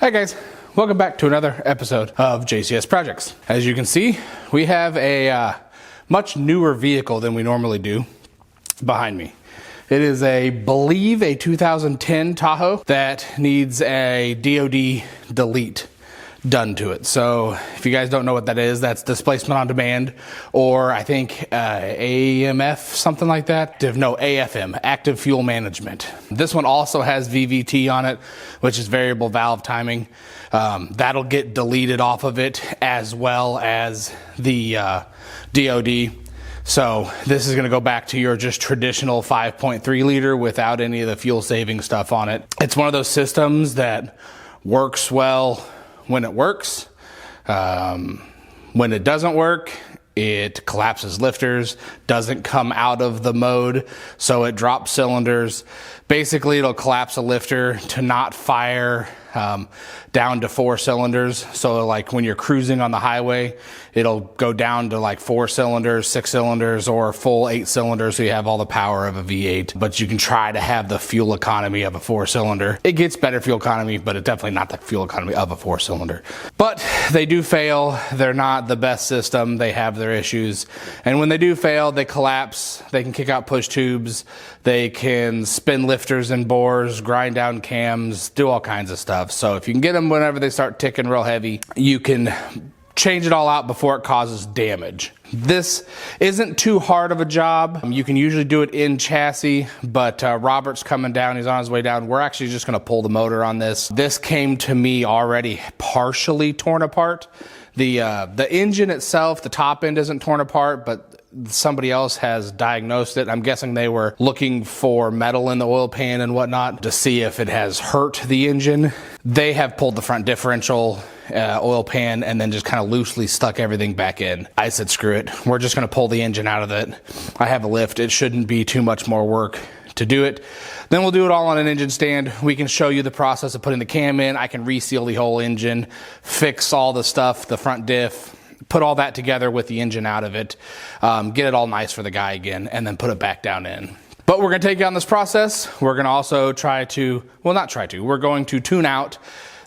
Hi guys, welcome back to another episode of JCS Projects. As you can see, we have a much newer vehicle than we normally do behind me. It is believe a 2010 Tahoe that needs a DOD Delete done to it. So if you guys don't know what that is, that's displacement on demand, or I think AMF, something like that. No, AFM, active fuel management. This one also has VVT on it, which is variable valve timing. That'll get deleted off of it, as well as the DOD. So this is going to go back to your just traditional 5.3 liter without any of the fuel saving stuff on it. It's one of those systems that works well when it works. When it doesn't work, it collapses lifters, doesn't come out of the mode, so it drops cylinders. Basically, it'll collapse a lifter to not fire down to 4 cylinders. So like when you're cruising on the highway, it'll go down to like 4 cylinders, 6 cylinders, or full 8 cylinders, so you have all the power of a V8, but you can try to have the fuel economy of a 4-cylinder. It gets better fuel economy, but it's definitely not the fuel economy of a 4-cylinder. But they do fail. They're not the best system. They have their issues. And when they do fail, they collapse. They can kick out push tubes. They can spin lifters and bores, grind down cams, do all kinds of stuff. So if you can get them whenever they start ticking real heavy, you can change it all out before it causes damage. This isn't too hard of a job. You can usually do it in chassis, but Robert's coming down. He's on his way down. We're actually just going to pull the motor on this. This came to me already partially torn apart. The engine itself, the top end isn't torn apart, but somebody else has diagnosed it. I'm guessing they were looking for metal in the oil pan and whatnot to see if it has hurt the engine. They have pulled the front differential oil pan and then just kind of loosely stuck everything back in. I said, screw it. We're just going to pull the engine out of it. I have a lift. It shouldn't be too much more work to do it. Then we'll do it all on an engine stand. We can show you the process of putting the cam in. I can reseal the whole engine, fix all the stuff, the front diff, put all that together with the engine out of it, get it all nice for the guy again, and then put it back down in. But we're going to take you on this process. We're going to also we're going to tune out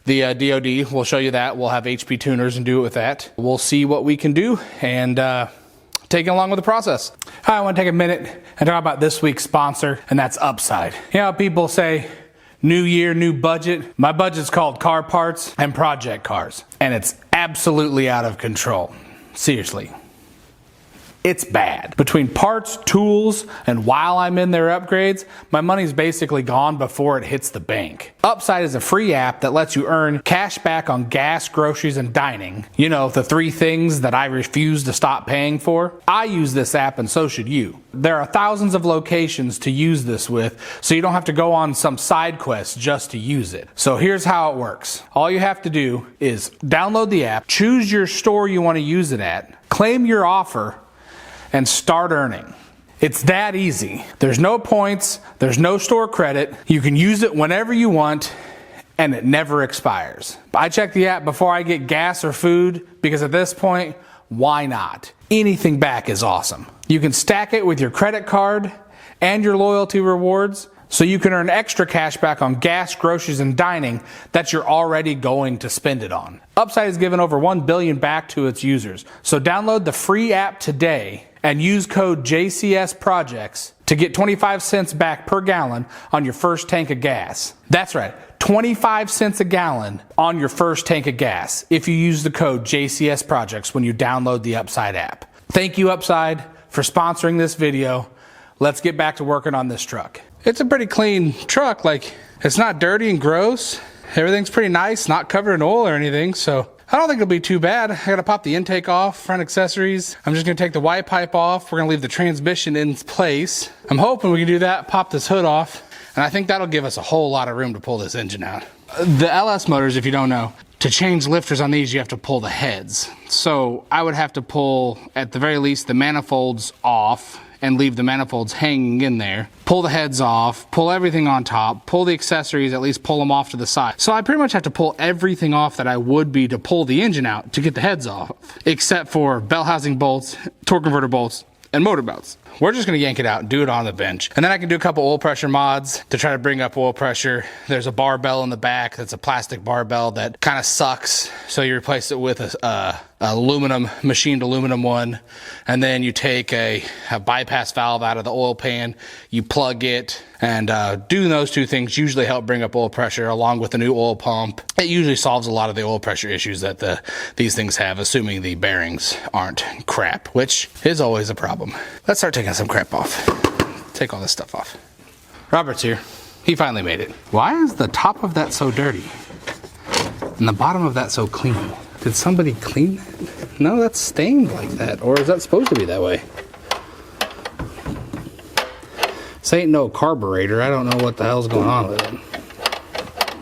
the DOD. We'll show you that. We'll have HP tuners and do it with that. We'll see what we can do and take it along with the process. I want to take a minute and talk about this week's sponsor, and that's Upside. You know how people say, new year, new budget? My budget's called car parts and project cars, and it's absolutely out of control. Seriously. It's bad. Between parts, tools, and while I'm in their upgrades, my money's basically gone before it hits the bank. Upside is a free app that lets you earn cash back on gas, groceries, and dining. You know, the 3 things that I refuse to stop paying for. I use this app and so should you. There are thousands of locations to use this with, so you don't have to go on some side quest just to use it. So here's how it works. All you have to do is download the app, choose your store you want to use it at, claim your offer, and start earning. It's that easy. There's no points, there's no store credit. You can use it whenever you want, and it never expires. I check the app before I get gas or food, because at this point, why not? Anything back is awesome. You can stack it with your credit card and your loyalty rewards, so you can earn extra cash back on gas, groceries, and dining that you're already going to spend it on. Upside has given over $1 billion back to its users. So download the free app today and use code JCS Projects to get 25 cents back per gallon on your first tank of gas. That's right, 25 cents a gallon on your first tank of gas if you use the code JCS Projects when you download the Upside app. Thank you, Upside, for sponsoring this video. Let's get back to working on this truck. It's a pretty clean truck. Like, it's not dirty and gross. Everything's pretty nice, not covered in oil or anything, so I don't think it'll be too bad. I gotta pop the intake off, front accessories. I'm just gonna take the Y pipe off. We're gonna leave the transmission in place. I'm hoping we can do that, pop this hood off, and I think that'll give us a whole lot of room to pull this engine out. The LS motors, if you don't know, to change lifters on these, you have to pull the heads. So I would have to pull, at the very least, the manifolds off and leave the manifolds hanging in there, pull the heads off, pull everything on top, pull the accessories, at least pull them off to the side. So I pretty much have to pull everything off that I would be to pull the engine out to get the heads off, except for bell housing bolts, torque converter bolts, and motor belts. we're just gonna yank it out and do it on the bench. And then I can do a couple oil pressure mods to try to bring up oil pressure. There's a barbell in the back that's a plastic barbell that kind of sucks. So you replace it with a aluminum, machined aluminum one. And then you take a bypass valve out of the oil pan, you plug it, and doing those two things usually help bring up oil pressure along with the new oil pump. It usually solves a lot of the oil pressure issues that these things have, assuming the bearings aren't crap, which is always a problem. Let's start taking some crap off. Take all this stuff off. Robert's here. He finally made it. Why is the top of that so dirty and the bottom of that so clean? Did somebody clean that? No, that's stained like that. Or is that supposed to be that way? This ain't no carburetor. I don't know what the hell's going on with it.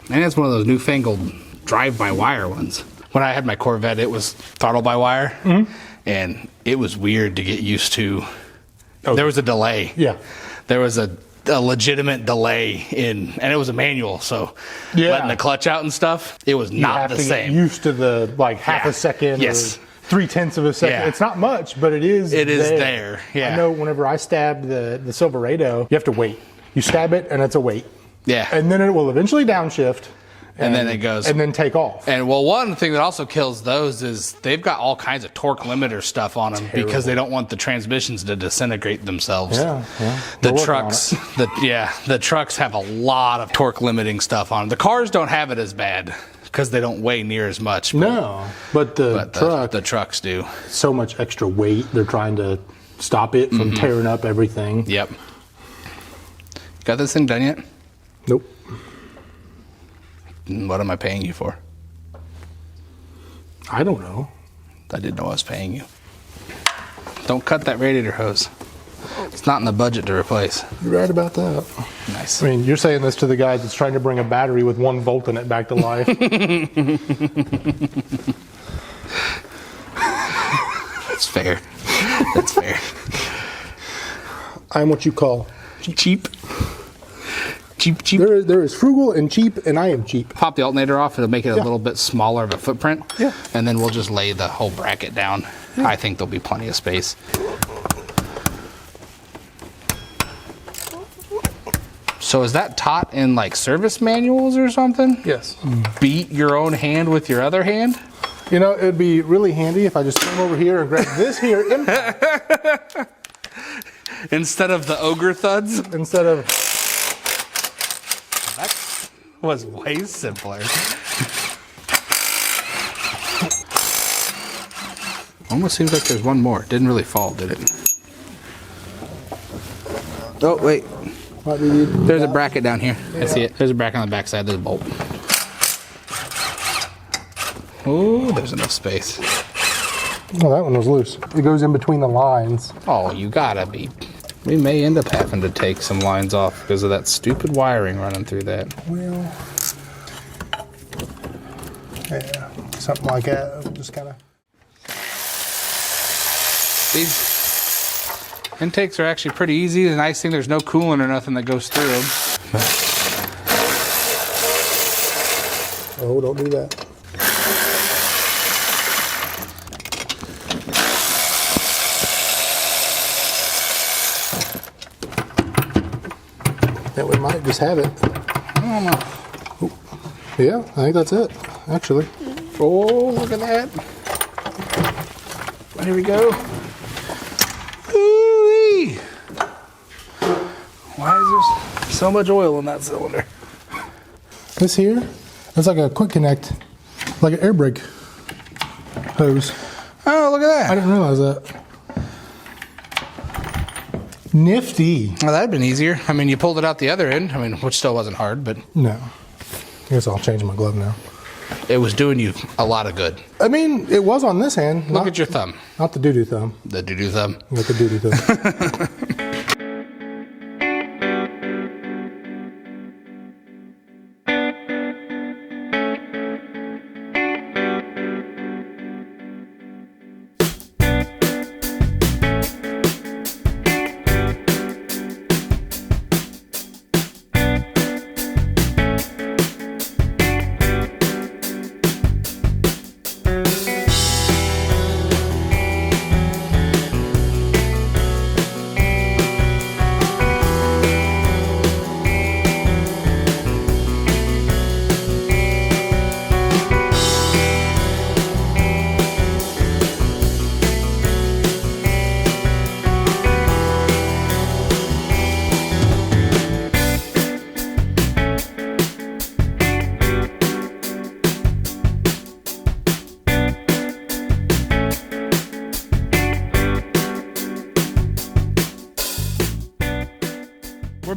And it's one of those newfangled drive-by-wire ones. When I had my Corvette, it was throttle-by-wire. And it was weird to get used to. Okay. There was a delay. Yeah. There was a legitimate delay and it was a manual, so letting the clutch out and stuff, it was not the same. Get used to the like half a second, or 0.3 of a second. Yeah. It's not much, but it is. It is there. Yeah. I know. Whenever I stabbed the Silverado, you have to wait. You stab it, and it's a wait. Yeah. And then it will eventually downshift. And then it goes. And then take off. And well, one thing that also kills those is they've got all kinds of torque limiter stuff on them because they don't want the transmissions to disintegrate themselves. Yeah. The trucks, the trucks have a lot of torque limiting stuff on them. The cars don't have it as bad because they don't weigh near as much. But the trucks do. So much extra weight. They're trying to stop it from tearing up everything. Yep. Got this thing done yet? Nope. What am I paying you for? I don't know. I didn't know I was paying you. Don't cut that radiator hose. It's not in the budget to replace. You're right about that. Nice. I mean, you're saying this to the guy that's trying to bring a battery with 1 volt in it back to life. That's fair. That's fair. I'm what you call cheap. Cheap. There is frugal and cheap, and I am cheap. Pop the alternator off. It'll make it a little bit smaller of a footprint. Yeah. And then we'll just lay the whole bracket down. Yeah. I think there'll be plenty of space. So is that taught in like service manuals or something? Yes. Beat your own hand with your other hand? You know, it'd be really handy if I just came over here and grabbed this here impact. Instead of the ogre thuds? Instead of... That was way simpler. Almost seems like there's one more. Didn't really fall, did it? Oh, wait. There's a bracket down here. Yeah. I see it. There's a bracket on the back side. There's a bolt. Oh, there's enough space. Oh, that one was loose. It goes in between the lines. Oh, you gotta be... We may end up having to take some lines off because of that stupid wiring running through that. Well, yeah, something like that. Just kind of. These intakes are actually pretty easy. The nice thing, there's no coolant or nothing that goes through them. Oh, don't do that. That we might just have it. I don't know. Oh. Yeah, I think that's it, actually. Oh, look at that. Here we go. Ooh-wee. Why is there so much oil in that cylinder? This here, that's like a quick connect, like an air brake hose. Oh, look at that. I didn't realize that. Nifty. Well, that'd been easier. I mean, you pulled it out the other end. I mean, which still wasn't hard, but... No. I guess I'll change my glove now. It was doing you a lot of good. I mean, it was on this hand. Look at your thumb. Not the doo-doo thumb. The doo-doo thumb. Not the doo-doo thumb.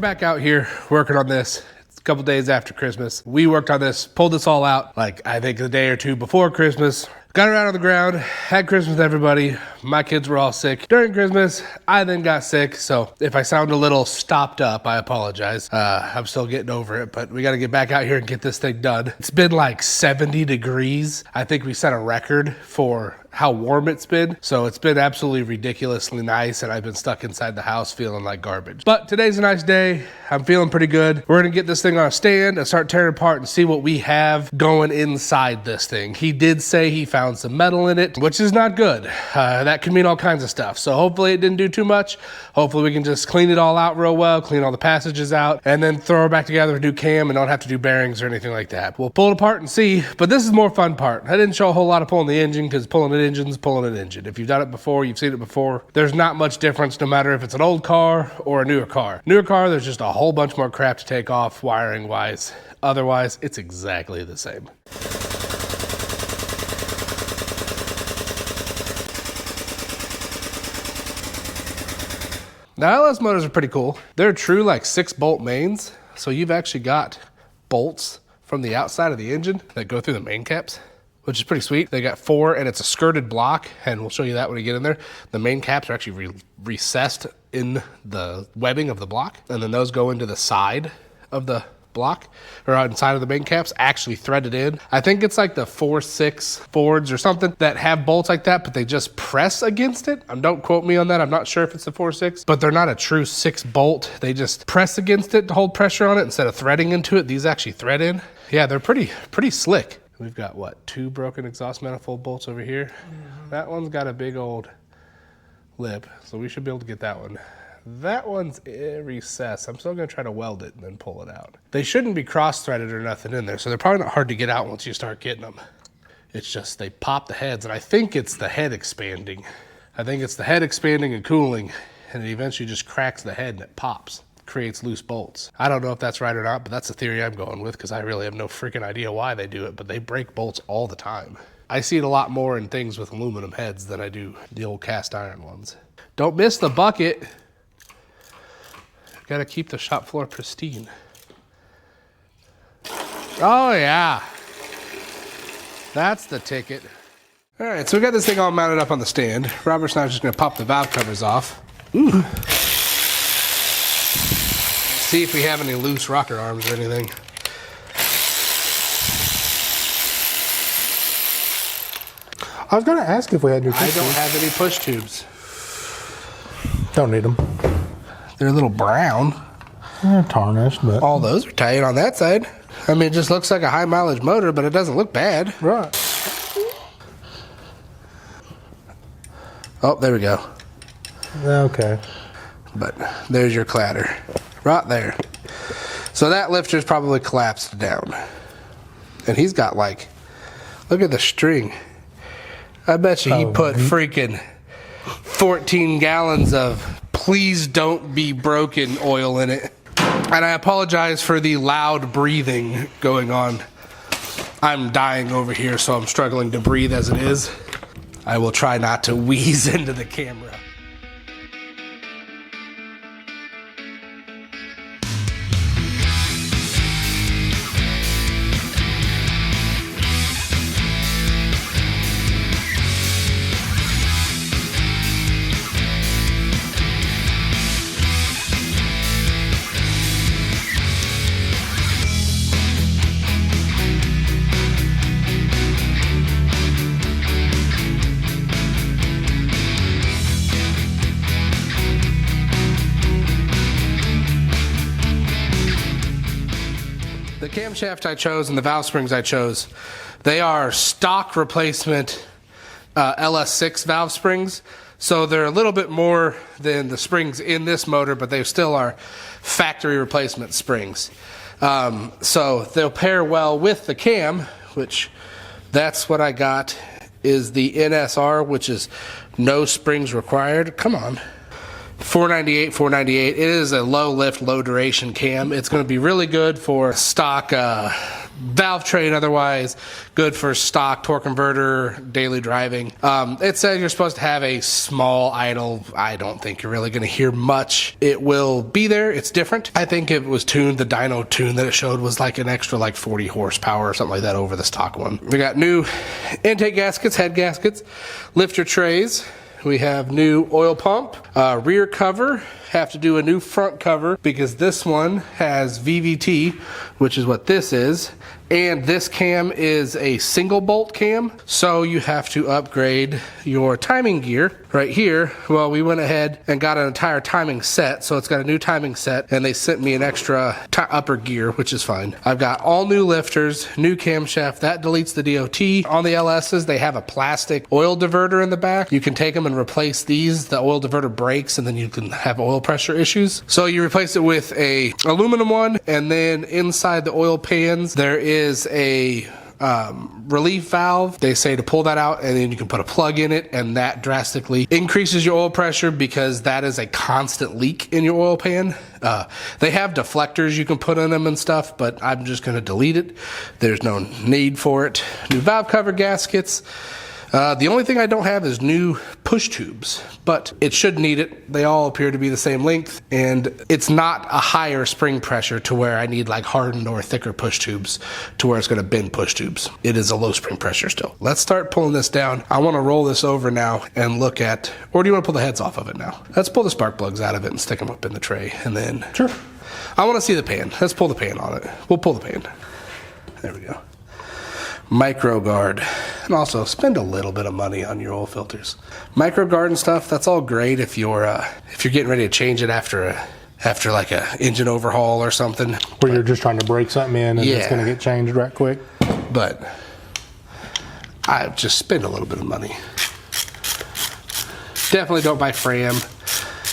back out here working on this. It's a couple days after Christmas. We worked on this, pulled this all out, like I think a day or two before Christmas. Got it out on the ground, had Christmas with everybody. My kids were all sick during Christmas. I then got sick, so if I sound a little stopped up, I apologize. I'm still getting over it, but we got to get back out here and get this thing done. It's been like 70 degrees. I think we set a record for how warm it's been, so it's been absolutely ridiculously nice, and I've been stuck inside the house feeling like garbage. But today's a nice day. I'm feeling pretty good. We're gonna get this thing on a stand and start tearing it apart and see what we have going inside this thing. He did say he found some metal in it, which is not good. That could mean all kinds of stuff. So hopefully it didn't do too much. Hopefully we can just clean it all out real well, clean all the passages out, and then throw it back together with a new cam and don't have to do bearings or anything like that. We'll pull it apart and see, but this is the more fun part. I didn't show a whole lot of pulling the engine because pulling an engine's pulling an engine. If you've done it before, you've seen it before, there's not much difference no matter if it's an old car or a newer car. Newer car, there's just a whole bunch more crap to take off wiring wise. Otherwise, it's exactly the same. Now, LS motors are pretty cool. They're true like 6-bolt mains. So you've actually got bolts from the outside of the engine that go through the main caps, which is pretty sweet. They got 4 and it's a skirted block, and we'll show you that when we get in there. The main caps are actually recessed in the webbing of the block, and then those go into the side of the block, or inside of the main caps, actually threaded in. I think it's like the 4.6 Fords or something that have bolts like that, but they just press against it. Don't quote me on that. I'm not sure if it's the 4.6, but they're not a true 6-bolt. They just press against it to hold pressure on it instead of threading into it. These actually thread in. Yeah, they're pretty slick. We've got, what, 2 broken exhaust manifold bolts over here? Mm-hmm. That one's got a big old lip, so we should be able to get that one. That one's recessed. I'm still going to try to weld it and then pull it out. They shouldn't be cross-threaded or nothing in there, so they're probably not hard to get out once you start getting them. It's just they pop the heads, and I think it's the head expanding. I think it's the head expanding and cooling, and it eventually just cracks the head and it pops. Creates loose bolts. I don't know if that's right or not, but that's the theory I'm going with because I really have no freaking idea why they do it, but they break bolts all the time. I see it a lot more in things with aluminum heads than I do the old cast iron ones. Don't miss the bucket. Gotta keep the shop floor pristine. Oh yeah. That's the ticket. All right, so we got this thing all mounted up on the stand. Robert's now just gonna pop the valve covers off. Ooh. See if we have any loose rocker arms or anything. I was gonna ask if we had your push tubes. I don't have any push tubes. Don't need them. They're a little brown. They're tarnished, but... All those are tight on that side. I mean, it just looks like a high mileage motor, but it doesn't look bad. Right. Oh, there we go. Okay. But there's your clatter. Right there. So that lifter's probably collapsed down. And he's got like... Look at the string. I bet you he put freaking 14 gallons of please don't be broken oil in it. And I apologize for the loud breathing going on. I'm dying over here, so I'm struggling to breathe as it is. I will try not to wheeze into the camera. The camshaft I chose and the valve springs I chose, they are stock replacement LS6 valve springs. So they're a little bit more than the springs in this motor, but they still are factory replacement springs. So they'll pair well with the cam, which that's what I got, is the NSR, which is no springs required. Come on. $498. It is a low lift, low duration cam. It's going to be really good for stock valve train otherwise, good for stock torque converter, daily driving. It says you're supposed to have a small idle. I don't think you're really going to hear much. It will be there. It's different. I think it was tuned, the dyno tune that it showed was like an extra like 40 horsepower or something like that over the stock one. We got new intake gaskets, head gaskets, lifter trays. We have new oil pump, rear cover. Have to do a new front cover because this one has VVT, which is what this is, and this cam is a single bolt cam, so you have to upgrade your timing gear right here. Well, we went ahead and got an entire timing set, so it's got a new timing set, and they sent me an extra upper gear, which is fine. I've got all new lifters, new camshaft, that deletes the DOT. On the LS's, they have a plastic oil diverter in the back. You can take them and replace these. The oil diverter breaks, and then you can have oil pressure issues. So you replace it with a aluminum one, and then inside the oil pans, there is a relief valve. They say to pull that out and then you can put a plug in it, and that drastically increases your oil pressure because that is a constant leak in your oil pan. They have deflectors you can put in them and stuff, but I'm just going to delete it. There's no need for it. New valve cover gaskets. The only thing I don't have is new push tubes, but it should need it. They all appear to be the same length, and it's not a higher spring pressure to where I need like hardened or thicker push tubes to where it's going to bend push tubes. It is a low spring pressure still. Let's start pulling this down. I want to roll this over now and look at, or do you want to pull the heads off of it now? Let's pull the spark plugs out of it and stick them up in the tray, and then... Sure. I want to see the pan. Let's pull the pan on it. We'll pull the pan. There we go. Micro guard, and also spend a little bit of money on your oil filters. Micro guard and stuff, that's all great if you're getting ready to change it after like a engine overhaul or something. Where you're just trying to break something in and it's going to get changed right quick. But I just spend a little bit of money. Definitely don't buy Fram.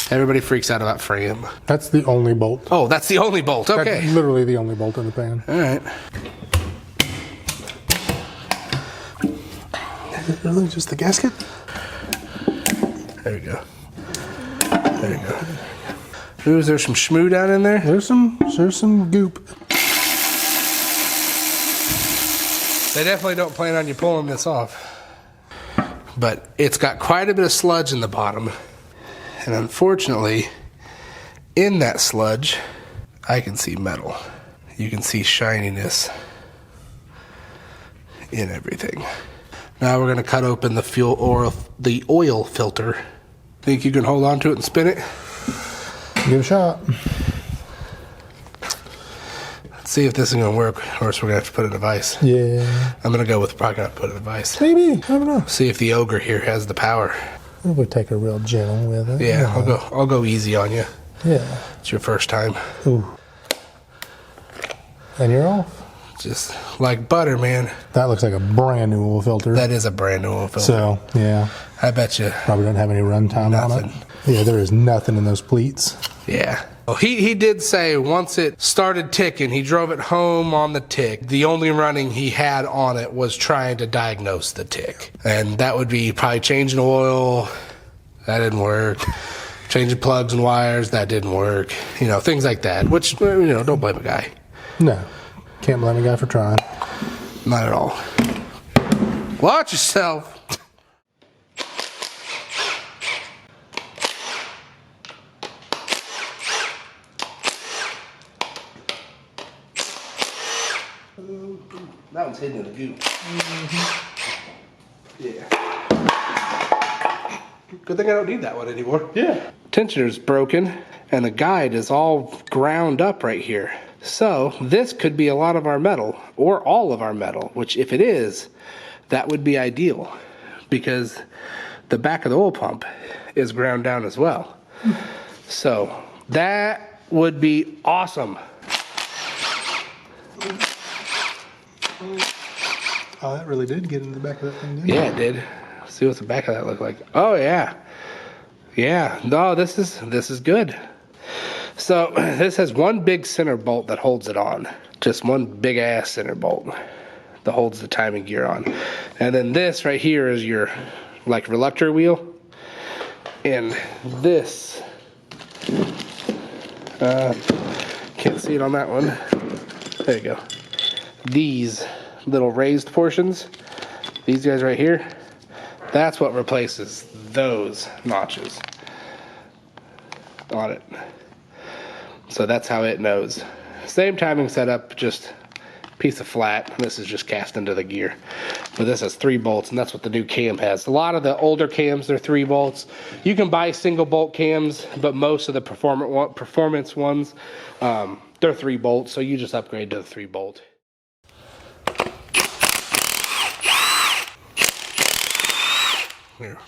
Everybody freaks out about Fram. That's the only bolt. Oh, that's the only bolt. Okay. That's literally the only bolt in the pan. All right. Really, just the gasket? There we go. There you go. Ooh, is there some schmoo down in there? There's some goop. They definitely don't plan on you pulling this off. But it's got quite a bit of sludge in the bottom. And unfortunately, in that sludge, I can see metal. You can see shininess in everything. Now we're going to cut open the oil filter. Think you can hold on to it and spin it? Give it a shot. Let's see if this is going to work, or else we're going to have to put it in a vise. Yeah. I'm going to go with probably going to put it in a vise. Maybe. I don't know. See if the ogre here has the power. We'll take a real gentle with it. Yeah, I'll go easy on you. Yeah. It's your first time. Ooh. And you're off. Just like butter, man. That looks like a brand new oil filter. That is a brand new oil filter. So, yeah. I bet you. Probably doesn't have any runtime on it. Yeah, there is nothing in those pleats. Yeah. Well, he did say once it started ticking, he drove it home on the tick. The only running he had on it was trying to diagnose the tick. And that would be probably changing oil. That didn't work. Changing plugs and wires. That didn't work. You know, things like that. Which, don't blame a guy. No. Can't blame a guy for trying. Not at all. Watch yourself. That one's hidden in the goop. Yeah. Good thing I don't need that one anymore. Yeah. Tensioner's broken, and the guide is all ground up right here. So this could be a lot of our metal, or all of our metal, which if it is, that would be ideal, because the back of the oil pump is ground down as well. So that would be awesome. Oh, that really did get in the back of that thing, didn't it? Yeah, it did. Let's see what the back of that looked like. Oh, yeah. Yeah. No, this is good. So this has one big center bolt that holds it on. Just one big ass center bolt that holds the timing gear on. And then this right here is your like reluctor wheel. And this, can't see it on that one. There you go. these little raised portions, these guys right here, that's what replaces those notches on it. So that's how it knows. Same timing setup, just piece of flat. This is just cast into the gear. But this has 3 bolts, and that's what the new cam has. A lot of the older cams, they're 3 bolts. You can buy single bolt cams, but most of the performance ones, they're 3 bolts, so you just upgrade to the 3 bolt. Here.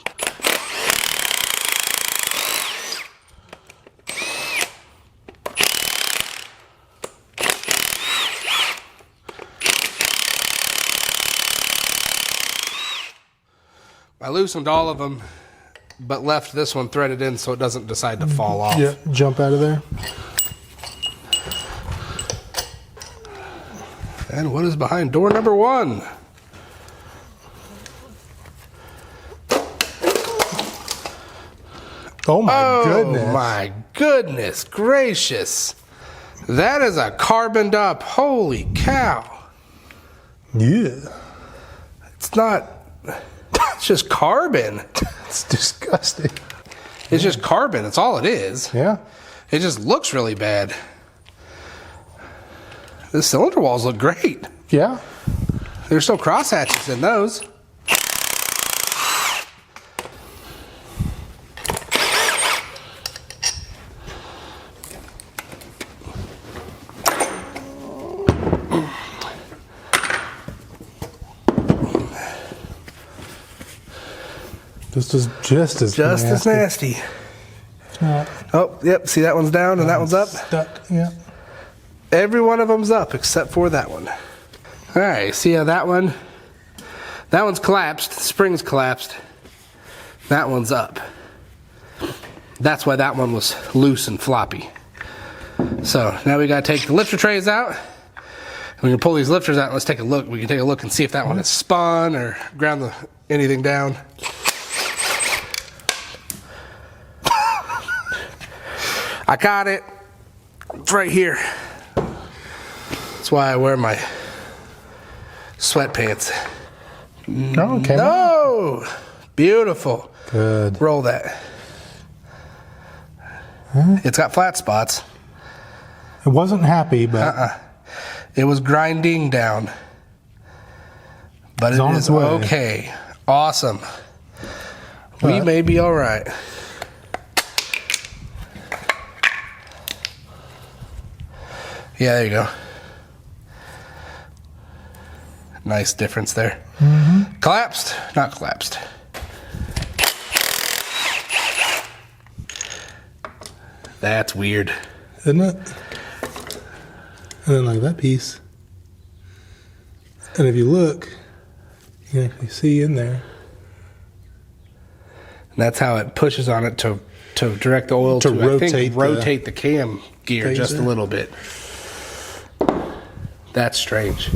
I loosened all of them, but left this one threaded in so it doesn't decide to fall off. Yeah, jump out of there. And what is behind door number 1? Oh my goodness. Oh my goodness gracious. That is a carboned up, holy cow. Yeah. It's not, it's just carbon. It's disgusting. It's just carbon, that's all it is. Yeah. It just looks really bad. The cylinder walls look great. Yeah. There's still cross hatches in those. This is just as nasty. Oh, yep. See, that one's down and that one's up. Stuck. Yeah. Every one of them's up except for that one. All right. See how that one's collapsed. The spring's collapsed. That one's up. That's why that one was loose and floppy. So now we got to take the lifter trays out. We can pull these lifters out and let's take a look. We can take a look and see if that one is spun or ground anything down. I got it. It's right here. That's why I wear my sweatpants. No, okay. No! Beautiful. Good. Roll that. Huh? It's got flat spots. It wasn't happy, but... It was grinding down. But it is okay. Awesome. We may be all right. Yeah, there you go. Nice difference there. Mm-hmm. Collapsed? Not collapsed. That's weird. Isn't it? And then like that piece. And if you look, you can actually see in there. And that's how it pushes on it to direct the oil to rotate the cam gear just a little bit. That's strange.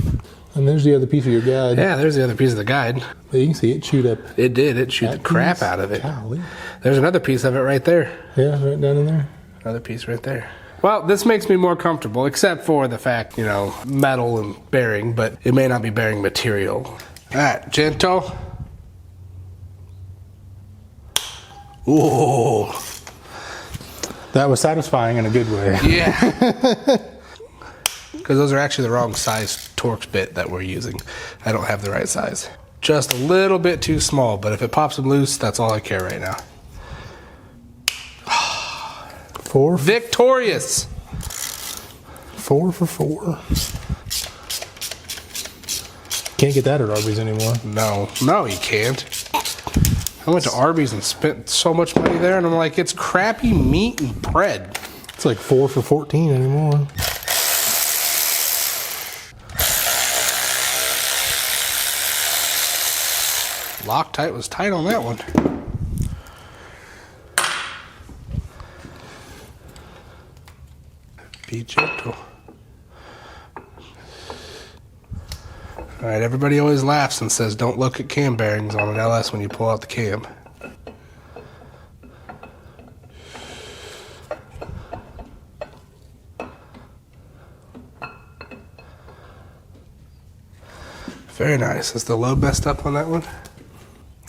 And there's the other piece of your guide. Yeah, there's the other piece of the guide. But you can see it chewed up. It did. It chewed the crap out of it. Golly. There's another piece of it right there. Yeah, right down in there. Another piece right there. Well, this makes me more comfortable, except for the fact, metal and bearing, but it may not be bearing material. All right, gentle. Ooh. That was satisfying in a good way. Yeah. Because those are actually the wrong size Torx bit that we're using. I don't have the right size. Just a little bit too small, but if it pops them loose, that's all I care right now. Victorious. 4 for 4. Can't get that at Arby's anymore. No, you can't. I went to Arby's and spent so much money there, and I'm like, it's crappy meat and bread. It's like 4 for 14 anymore. Loctite was tight on that one. Be gentle. All right, everybody always laughs and says don't look at cam bearings on an LS when you pull out the cam. Very nice. Is the load messed up on that one?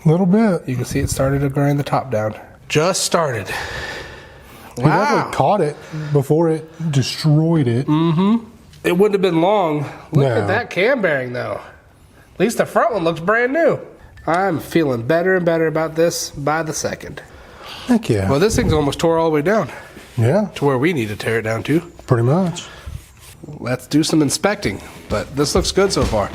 A little bit. You can see it started to grind the top down. Just started. Wow. He definitely caught it before it destroyed it. Mm-hmm. It wouldn't have been long. Look at that cam bearing, though. At least the front one looks brand new. I'm feeling better and better about this by the second. Heck yeah. Well, this thing's almost tore all the way down. Yeah. To where we need to tear it down to. Pretty much. Let's do some inspecting. But this looks good so far.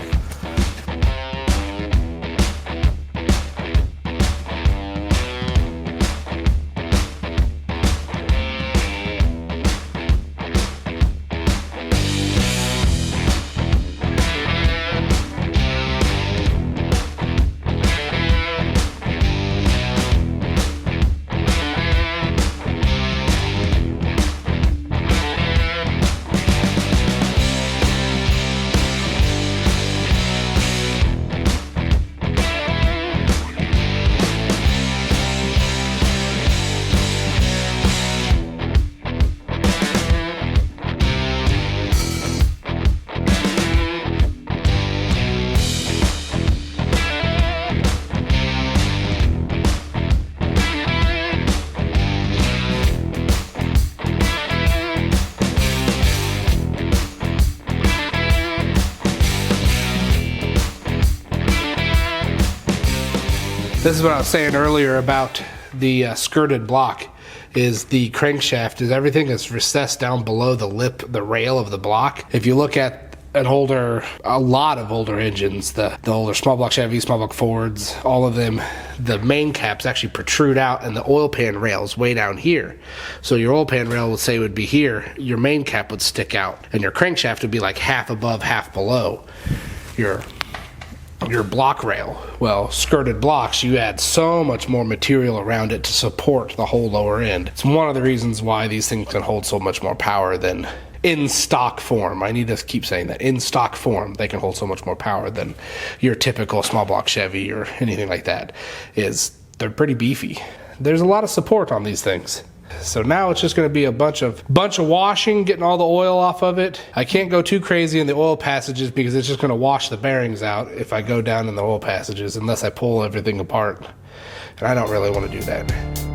This is what I was saying earlier about the skirted block, is the crankshaft, is everything is recessed down below the lip, the rail of the block. If you look at a lot of older engines, the older small block Chevy, small block Fords, all of them, the main caps actually protrude out and the oil pan rail's way down here. So your oil pan rail would say would be here, your main cap would stick out, and your crankshaft would be like half above, half below your block rail. Well, skirted blocks, you add so much more material around it to support the whole lower end. It's one of the reasons why these things can hold so much more power than in stock form. I need to keep saying that. In stock form, they can hold so much more power than your typical small block Chevy or anything like that. They're pretty beefy. There's a lot of support on these things. So now it's just going to be a bunch of washing, getting all the oil off of it. I can't go too crazy in the oil passages because it's just going to wash the bearings out if I go down in the oil passages, unless I pull everything apart. And I don't really want to do that.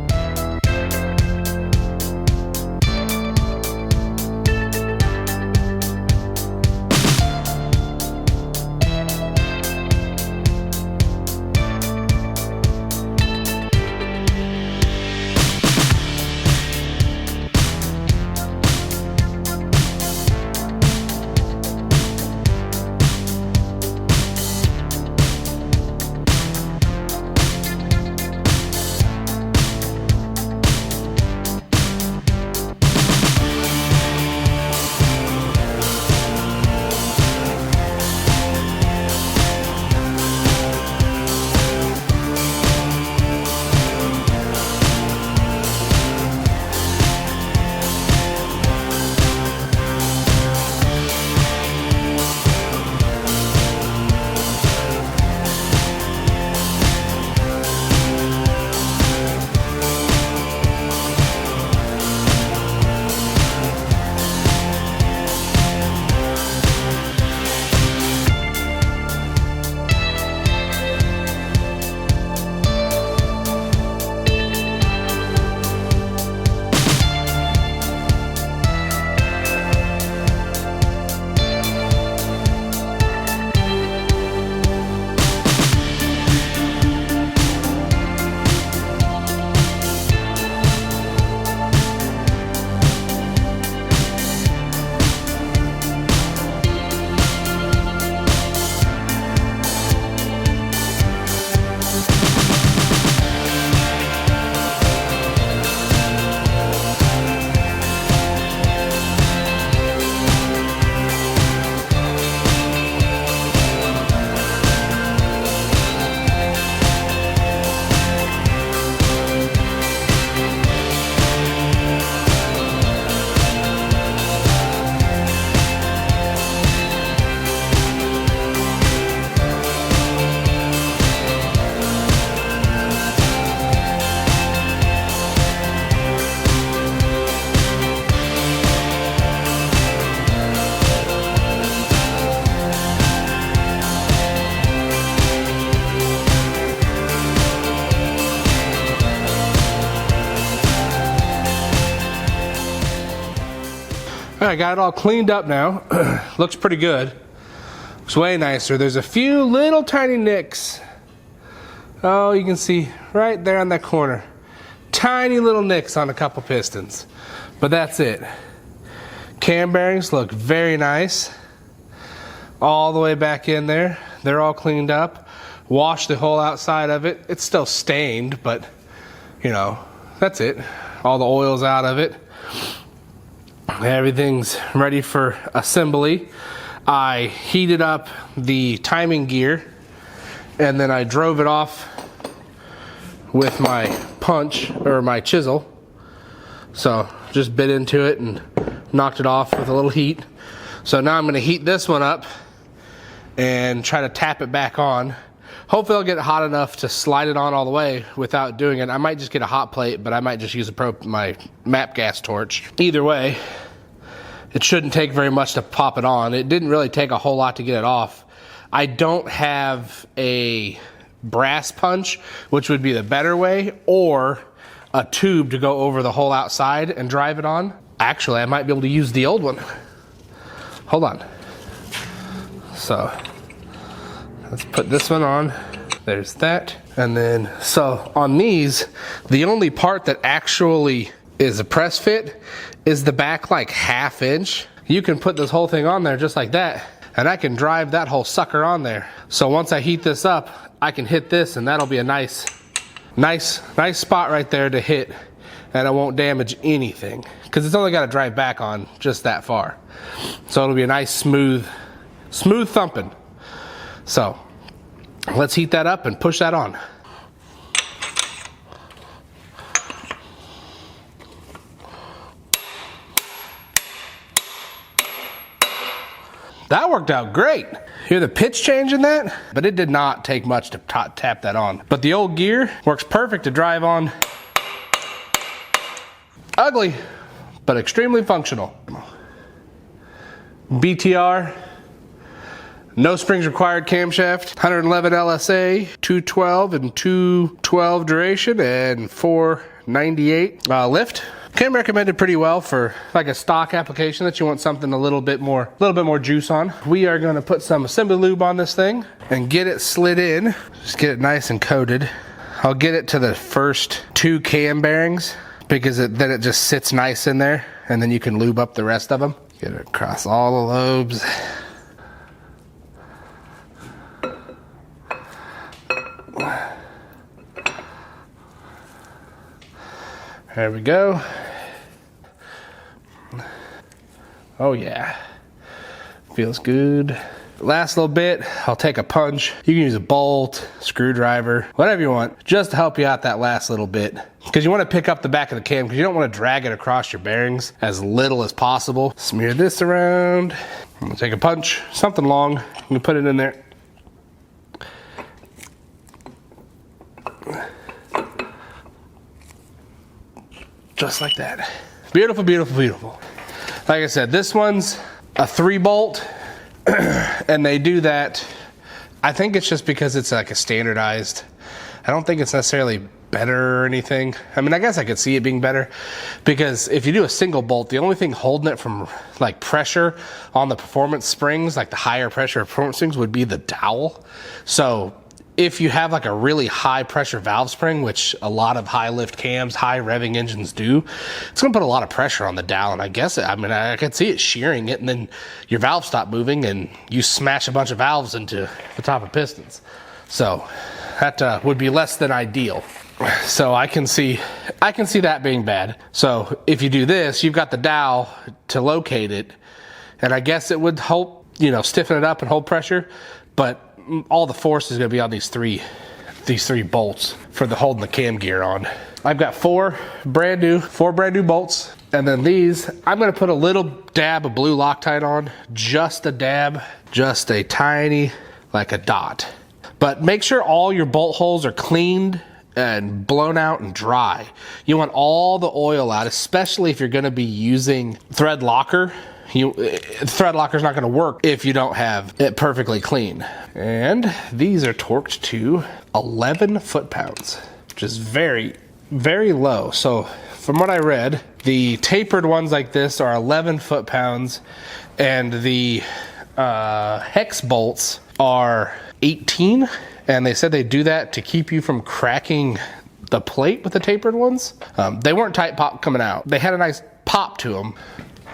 I got it all cleaned up now. Looks pretty good. Looks way nicer. There's a few little tiny nicks. Oh, you can see right there on that corner. Tiny little nicks on a couple pistons. But that's it. Cam bearings look very nice. All the way back in there. They're all cleaned up. Washed the whole outside of it. It's still stained, but you know, that's it. All the oil's out of it. Everything's ready for assembly. I heated up the timing gear and then I drove it off with my punch or my chisel. So just bit into it and knocked it off with a little heat. So now I'm going to heat this one up and try to tap it back on. Hopefully I'll get it hot enough to slide it on all the way without doing it. I might just get a hot plate, but I might just use my MAP gas torch. Either way, it shouldn't take very much to pop it on. It didn't really take a whole lot to get it off. I don't have a brass punch, which would be the better way, or a tube to go over the whole outside and drive it on. Actually, I might be able to use the old one. Hold on. So let's put this one on. There's that. And then, so on these, the only part that actually is a press fit is the back like ½ inch. You can put this whole thing on there just like that, and I can drive that whole sucker on there. So once I heat this up, I can hit this and that'll be a nice spot right there to hit, and it won't damage anything because it's only got to drive back on just that far. So it'll be a nice smooth thumping. So let's heat that up and push that on. That worked out great. Hear the pitch change in that? But it did not take much to tap that on. But the old gear works perfect to drive on. Ugly, but extremely functional. BTR, no springs required camshaft, 111 LSA, 212 and 212 duration, and 498 lift. Can recommend it pretty well for like a stock application that you want something a little bit more juice on. We are going to put some assembly lube on this thing and get it slid in. Just get it nice and coated. I'll get it to the first 2 cam bearings because then it just sits nice in there, and then you can lube up the rest of them. Get it across all the lobes. There we go. Oh yeah, feels good. Last little bit, I'll take a punch. You can use a bolt, screwdriver, whatever you want, just to help you out that last little bit. Because you want to pick up the back of the cam, because you don't want to drag it across your bearings as little as possible. Smear this around. I'm gonna take a punch, something long. You can put it in there. Just like that. Beautiful, beautiful, beautiful. Like I said, this one's a 3 bolt, and they do that. I think it's just because it's like a standardized. I don't think it's necessarily better or anything. I mean, I guess I could see it being better, because if you do a single bolt, the only thing holding it from like pressure on the performance springs, like the higher pressure performance springs, would be the dowel. So if you have like a really high pressure valve spring, which a lot of high lift cams, high revving engines do, it's gonna put a lot of pressure on the dowel. And I guess, I mean, I could see it shearing it, and then your valves stop moving and you smash a bunch of valves into the top of pistons. So that would be less than ideal. So I can see that being bad. So if you do this, you've got the dowel to locate it, and I guess it would help, you know, stiffen it up and hold pressure, but all the force is going to be on these three bolts for the holding the cam gear on. I've got four brand new bolts, and then these I'm going to put a little dab of blue Loctite on, just a dab, just a tiny, like a dot. But make sure all your bolt holes are cleaned and blown out and dry. You want all the oil out, especially if you're going to be using thread locker. Thread locker is not going to work if you don't have it perfectly clean. And these are torqued to 11 foot-pounds, which is very, very low. So from what I read, The tapered ones like this are 11 foot-pounds, and the hex bolts are 18, and they said they do that to keep you from cracking the plate with the tapered ones. They weren't tight pop coming out. They had a nice pop to them.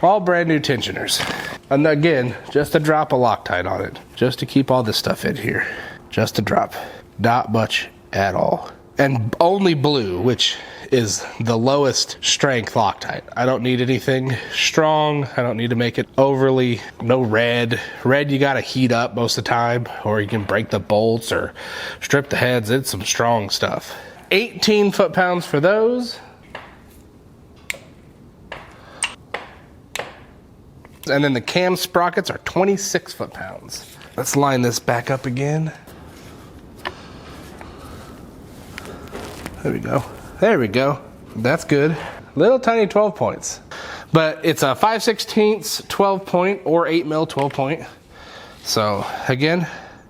All brand new tensioners. And again, just a drop of Loctite on it, just to keep all this stuff in here. Just a drop, not much at all. And only blue, which is the lowest strength Loctite. I don't need anything strong. I don't need to make it overly, no red. Red you gotta heat up most of the time, or you can break the bolts or strip the heads. It's some strong stuff. 18 foot-pounds for those. And then the cam sprockets are 26 foot-pounds. Let's line this back up again. There we go. There we go. That's good. Little tiny 12 points. But it's a 5/16 12 point or 8 mil 12 point. So again,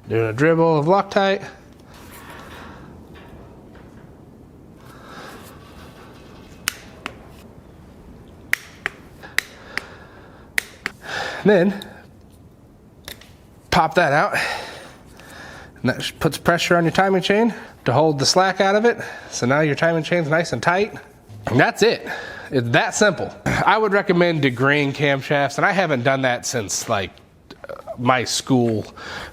doing a dribble of Loctite. Then pop that out, and that puts pressure on your timing chain to hold the slack out of it. So now your timing chain's nice and tight, and that's it. It's that simple. I would recommend degreeing camshafts, and I haven't done that since like my school,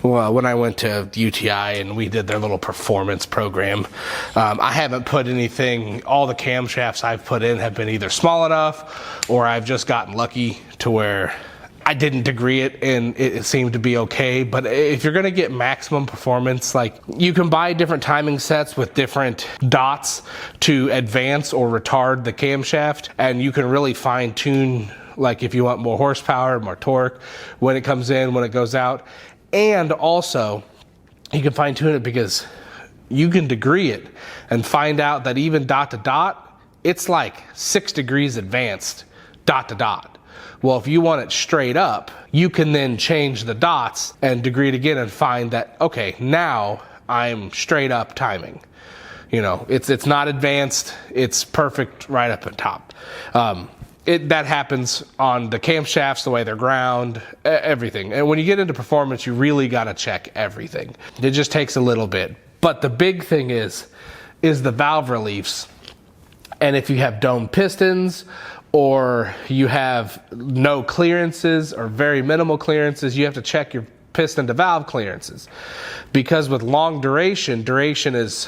when I went to UTI and we did their little performance program. I haven't put anything, all the camshafts I've put in have been either small enough, or I've just gotten lucky to where I didn't degree it and it seemed to be okay. But if you're gonna get maximum performance, like, you can buy different timing sets with different dots to advance or retard the camshaft, and you can really fine tune, like if you want more horsepower, more torque, when it comes in, when it goes out. And also you can fine tune it because you can degree it and find out that even dot to dot, it's like 6 degrees advanced dot to dot. Well, if you want it straight up, you can then change the dots and degree it again and find that, okay, now I'm straight up timing. You know, it's not advanced, it's perfect right up at top. That happens on the camshafts, the way they're ground, everything. And when you get into performance, you really gotta check everything. It just takes a little bit. But the big thing is the valve reliefs. And if you have dome pistons, or you have no clearances or very minimal clearances, you have to check your piston to valve clearances. Because with long duration is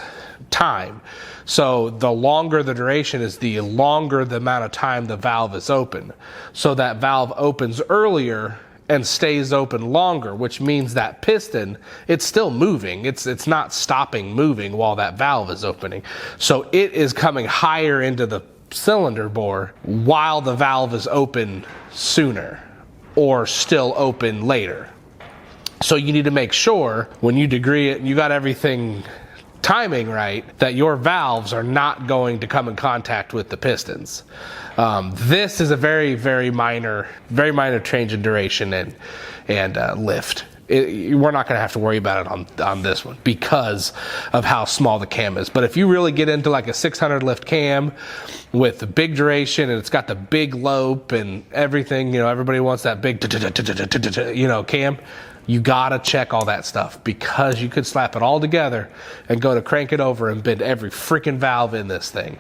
time. So the longer the duration is, the longer the amount of time the valve is open. So that valve opens earlier and stays open longer, which means that piston, it's still moving. It's not stopping moving while that valve is opening. So it is coming higher into the cylinder bore while the valve is open sooner or still open later. So you need to make sure when you degree it and you got everything timing right, that your valves are not going to come in contact with the pistons. This is a very, very minor change in duration and lift. We're not going to have to worry about it on this one because of how small the cam is. But if you really get into like a 600 lift cam with the big duration and it's got the big lope and everything, you know, everybody wants that big, you know, cam, you got to check all that stuff, because you could slap it all together and go to crank it over and bend every freaking valve in this thing.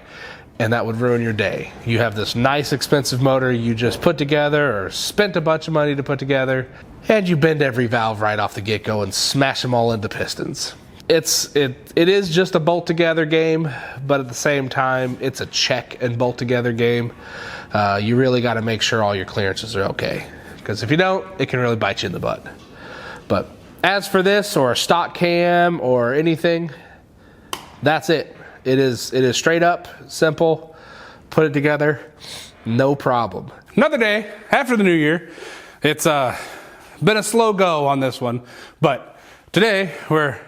And that would ruin your day. You have this nice expensive motor you just put together or spent a bunch of money to put together, and you bend every valve right off the get-go and smash them all into pistons. It is just a bolt together game, but at the same time, it's a check and bolt together game. You really got to make sure all your clearances are okay, because if you don't, it can really bite you in the butt. But as for this or a stock cam or anything, that's it. It is straight up, simple, put it together, no problem. Another day after the new year. It's been a slow go on this one, but today we're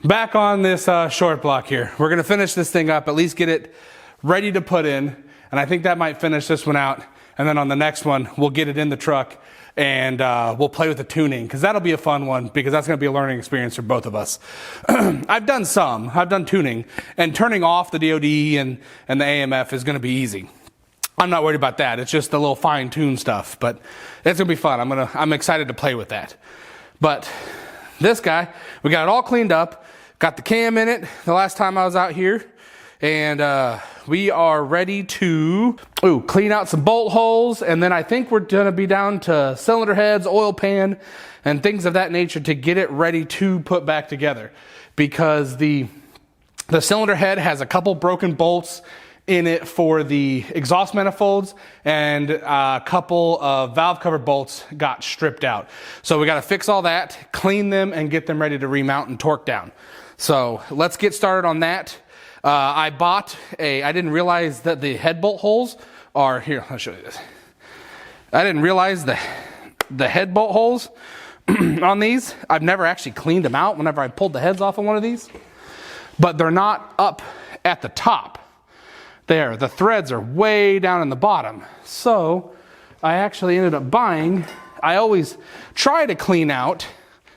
back on this short block here. We're gonna finish this thing up, at least get it ready to put in, and I think that might finish this one out, and then on the next one, we'll get it in the truck and we'll play with the tuning, because that'll be a fun one, because that's going to be a learning experience for both of us. I've done tuning, and turning off the DOD and the AMF is going to be easy. I'm not worried about that. It's just a little fine-tuned stuff, but it's gonna be fun. I'm excited to play with that. But this guy, we got it all cleaned up, got the cam in it the last time I was out here, and we are ready to clean out some bolt holes, and then I think we're gonna be down to cylinder heads, oil pan, and things of that nature to get it ready to put back together, because the cylinder head has a couple broken bolts in it for the exhaust manifolds, and a couple of valve cover bolts got stripped out. So we got to fix all that, clean them, and get them ready to remount and torque down. So let's get started on that. I didn't realize that the head bolt holes are here. I'll show you this. I didn't realize the head bolt holes on these. I've never actually cleaned them out whenever I pulled the heads off of one of these, but they're not up at the top. There, the threads are way down in the bottom. So I actually ended up buying, I always try to clean out,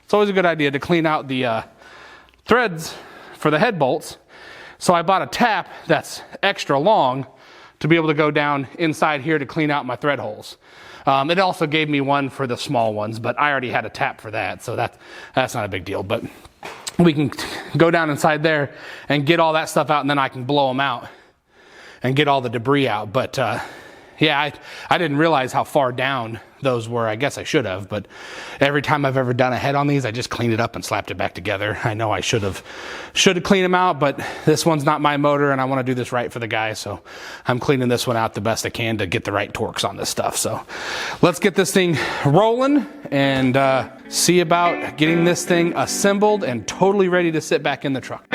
it's always a good idea to clean out the threads for the head bolts. So I bought a tap that's extra long to be able to go down inside here to clean out my thread holes. It also gave me one for the small ones, but I already had a tap for that, so that's not a big deal. But we can go down inside there and get all that stuff out, and then I can blow them out and get all the debris out. But yeah, I didn't realize how far down those were. I guess I should have, but every time I've ever done a head on these, I just cleaned it up and slapped it back together. I know I should have cleaned them out, but this one's not my motor, and I want to do this right for the guy, so I'm cleaning this one out the best I can to get the right torques on this stuff. So let's get this thing rolling and see about getting this thing assembled and totally ready to sit back in the truck.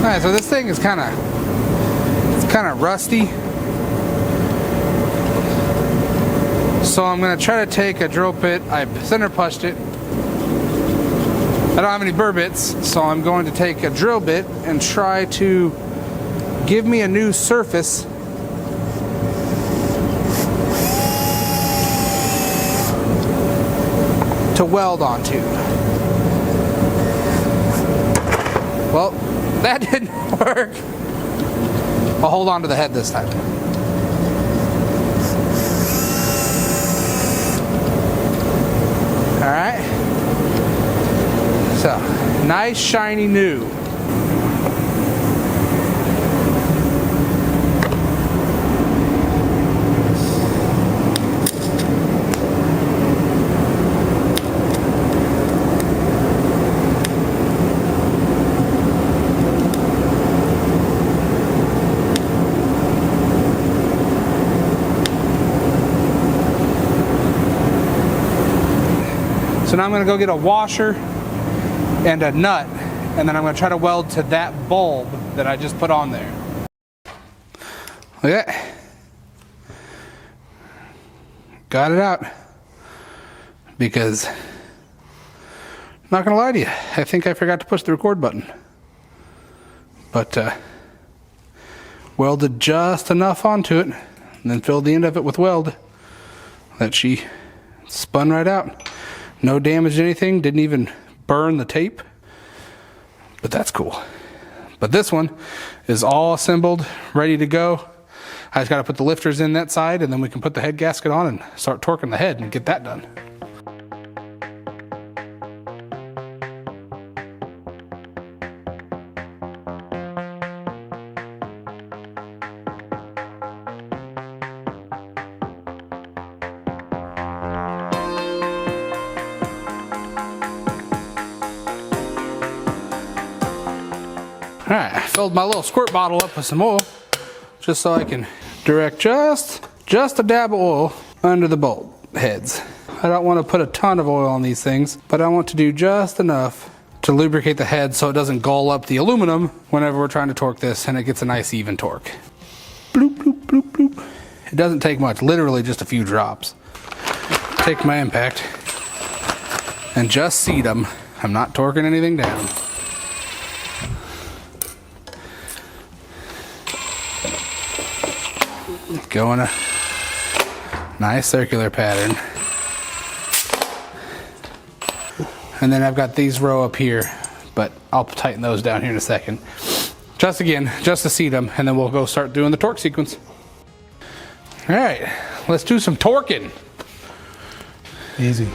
Alright, so this thing is kind of rusty. So I'm going to try to take a drill bit. I center punched it. I don't have any burr bits, so I'm going to take a drill bit and try to give me a new surface to weld onto. Well, that didn't work. I'll hold on to the head this time. Alright. So, Nice shiny new. So now I'm going to go get a washer and a nut, and then I'm going to try to weld to that bulb that I just put on there. Look at that. Got it out. Because, I'm not going to lie to you, I think I forgot to push the record button. But, welded just enough onto it, and then filled the end of it with weld that she spun right out. No damage to anything, didn't even burn the tape, but that's cool. But this one is all assembled, ready to go. I just gotta put the lifters in that side, and then we can put the head gasket on and start torquing the head and get that done. All right, I filled my little squirt bottle up with some oil just so I can direct just a dab of oil under the bolt heads. I don't want to put a ton of oil on these things, but I want to do just enough to lubricate the head so it doesn't gall up the aluminum whenever we're trying to torque this, and it gets a nice even torque. Bloop, bloop, bloop, bloop. It doesn't take much, literally just a few drops. Take my impact and just seat them. I'm not torquing anything down. Go in a nice circular pattern. And then I've got these row up here, but I'll tighten those down here in a second. Just to seat them, and then we'll go start doing the torque sequence. All right, let's do some torquing. Easy.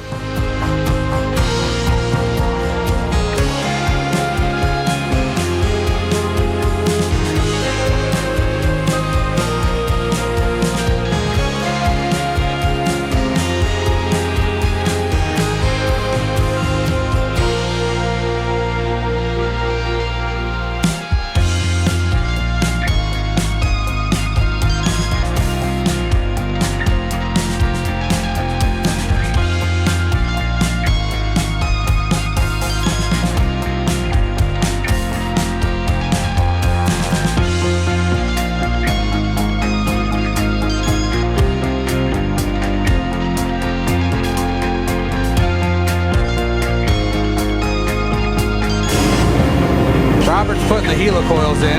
Putting the helicoils in.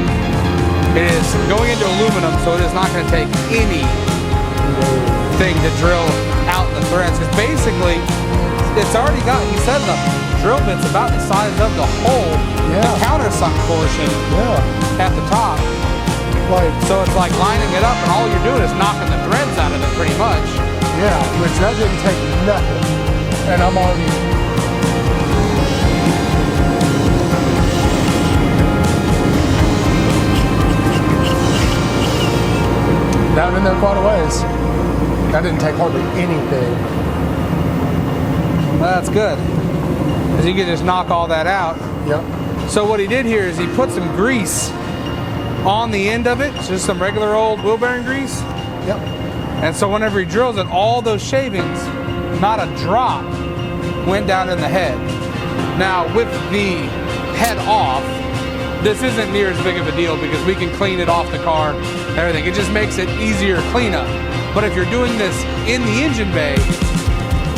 It is going into aluminum, so it is not going to take anything to drill out the threads. Because basically, it's already got, he said the drill bit's about the size of the hole, the countersunk portion at the top. So it's like lining it up, and all you're doing is knocking the threads out of it pretty much. Yeah, which that didn't take nothing. And I'm already... down in there quite a ways. That didn't take hardly anything. Well, that's good, because you can just knock all that out. Yep. So what he did here is he put some grease on the end of it, just some regular old wheel bearing grease. Yep. And so whenever he drills it, all those shavings, not a drop, went down in the head. Now with the head off, this isn't near as big of a deal because we can clean it off the car, everything. It just makes it easier cleanup. But if you're doing this in the engine bay,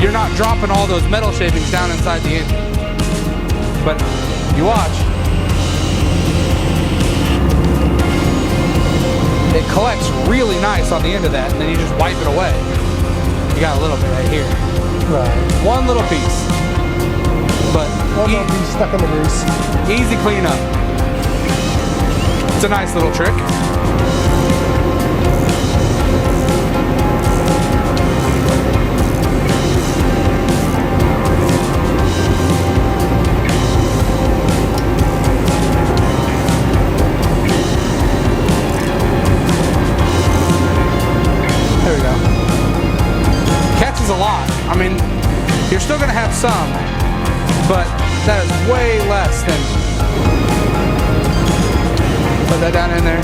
you're not dropping all those metal shavings down inside the engine. But you watch, it collects really nice on the end of that, and then you just wipe it away. You got a little bit right here. Right. One little piece. But one little piece stuck in the grease. Easy cleanup. It's a nice little trick. You're still gonna have some, but that is way less than. Put that down in there.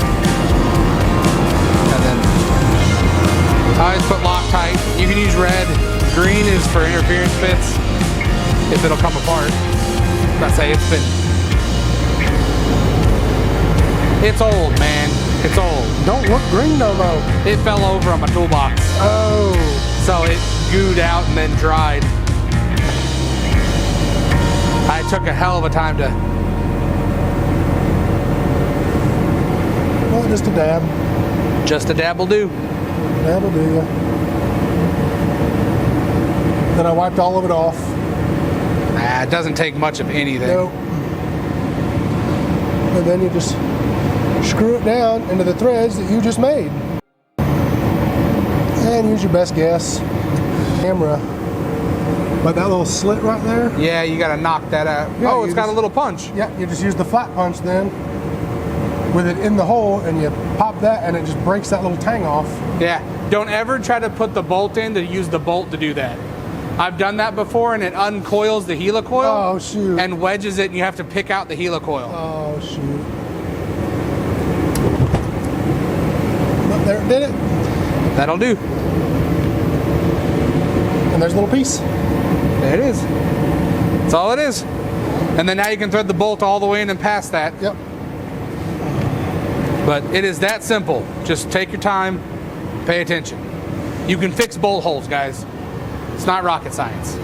And then I always put Loctite. You can use red. Green is for interference bits, if it'll come apart. I say it's old, man. It's old. Don't look green no more. It fell over on my toolbox. Oh. So it gooed out and then dried. I took a hell of a time to. Well, just a dab. Just a dab will do. Dab will do, yeah. Then I wiped all of it off. Nah, it doesn't take much of anything. Nope. And then you just screw it down into the threads that you just made. And use your best guess. Camera. But that little slit right there? Yeah, you gotta knock that out. Yeah, oh, it's got a little punch. Yeah, you just use the flat punch then with it in the hole, and you pop that and it just breaks that little tang off. Yeah, don't ever try to put the bolt in to use the bolt to do that. I've done that before, and it uncoils the helicoil. Oh, shoot. And wedges it, and you have to pick out the helicoil. Oh, shoot. But there it did it. That'll do. And there's a little piece. There it is. That's all it is. And then now you can thread the bolt all the way in and past that. Yep. But it is that simple. Just take your time, pay attention. You can fix bolt holes, guys. It's not rocket science.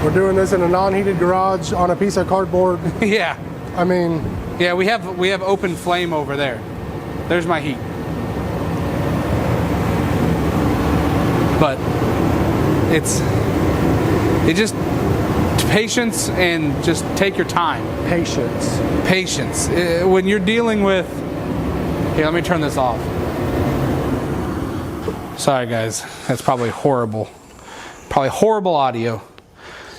We're doing this in a non-heated garage on a piece of cardboard. Yeah. I mean. Yeah, we have open flame over there. There's my heat. But it just patience and just take your time. Patience. When you're dealing with. Here, let me turn this off. Sorry, guys. That's probably horrible. Probably horrible audio.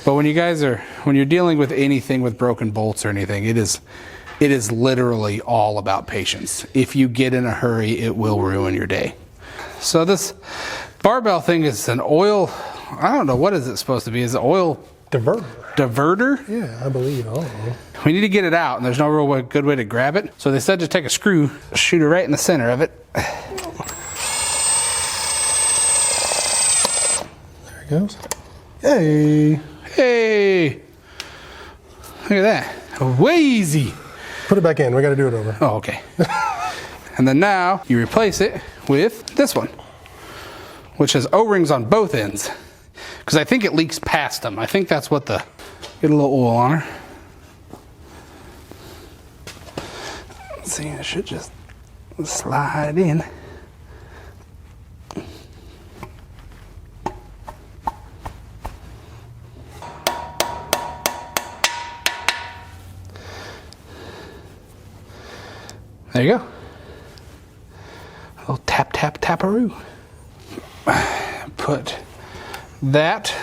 But when you're dealing with anything with broken bolts or anything, it is literally all about patience. If you get in a hurry, it will ruin your day. So this barbell thing is an oil, I don't know, what is it supposed to be? Is it oil? Diverter? Yeah, I believe. Oh. We need to get it out, and there's no real good way to grab it. So they said to take a screw, shoot it right in the center of it. There it goes. Hey. Look at that. Way easy. Put it back in. We got to do it over. Oh, okay. And then now you replace it with this one, which has O-rings on both ends. Because I think it leaks past them. I think that's what get a little oil on her. Let's see, it should just slide in. There you go. A little tap, tap, taparoo. Put that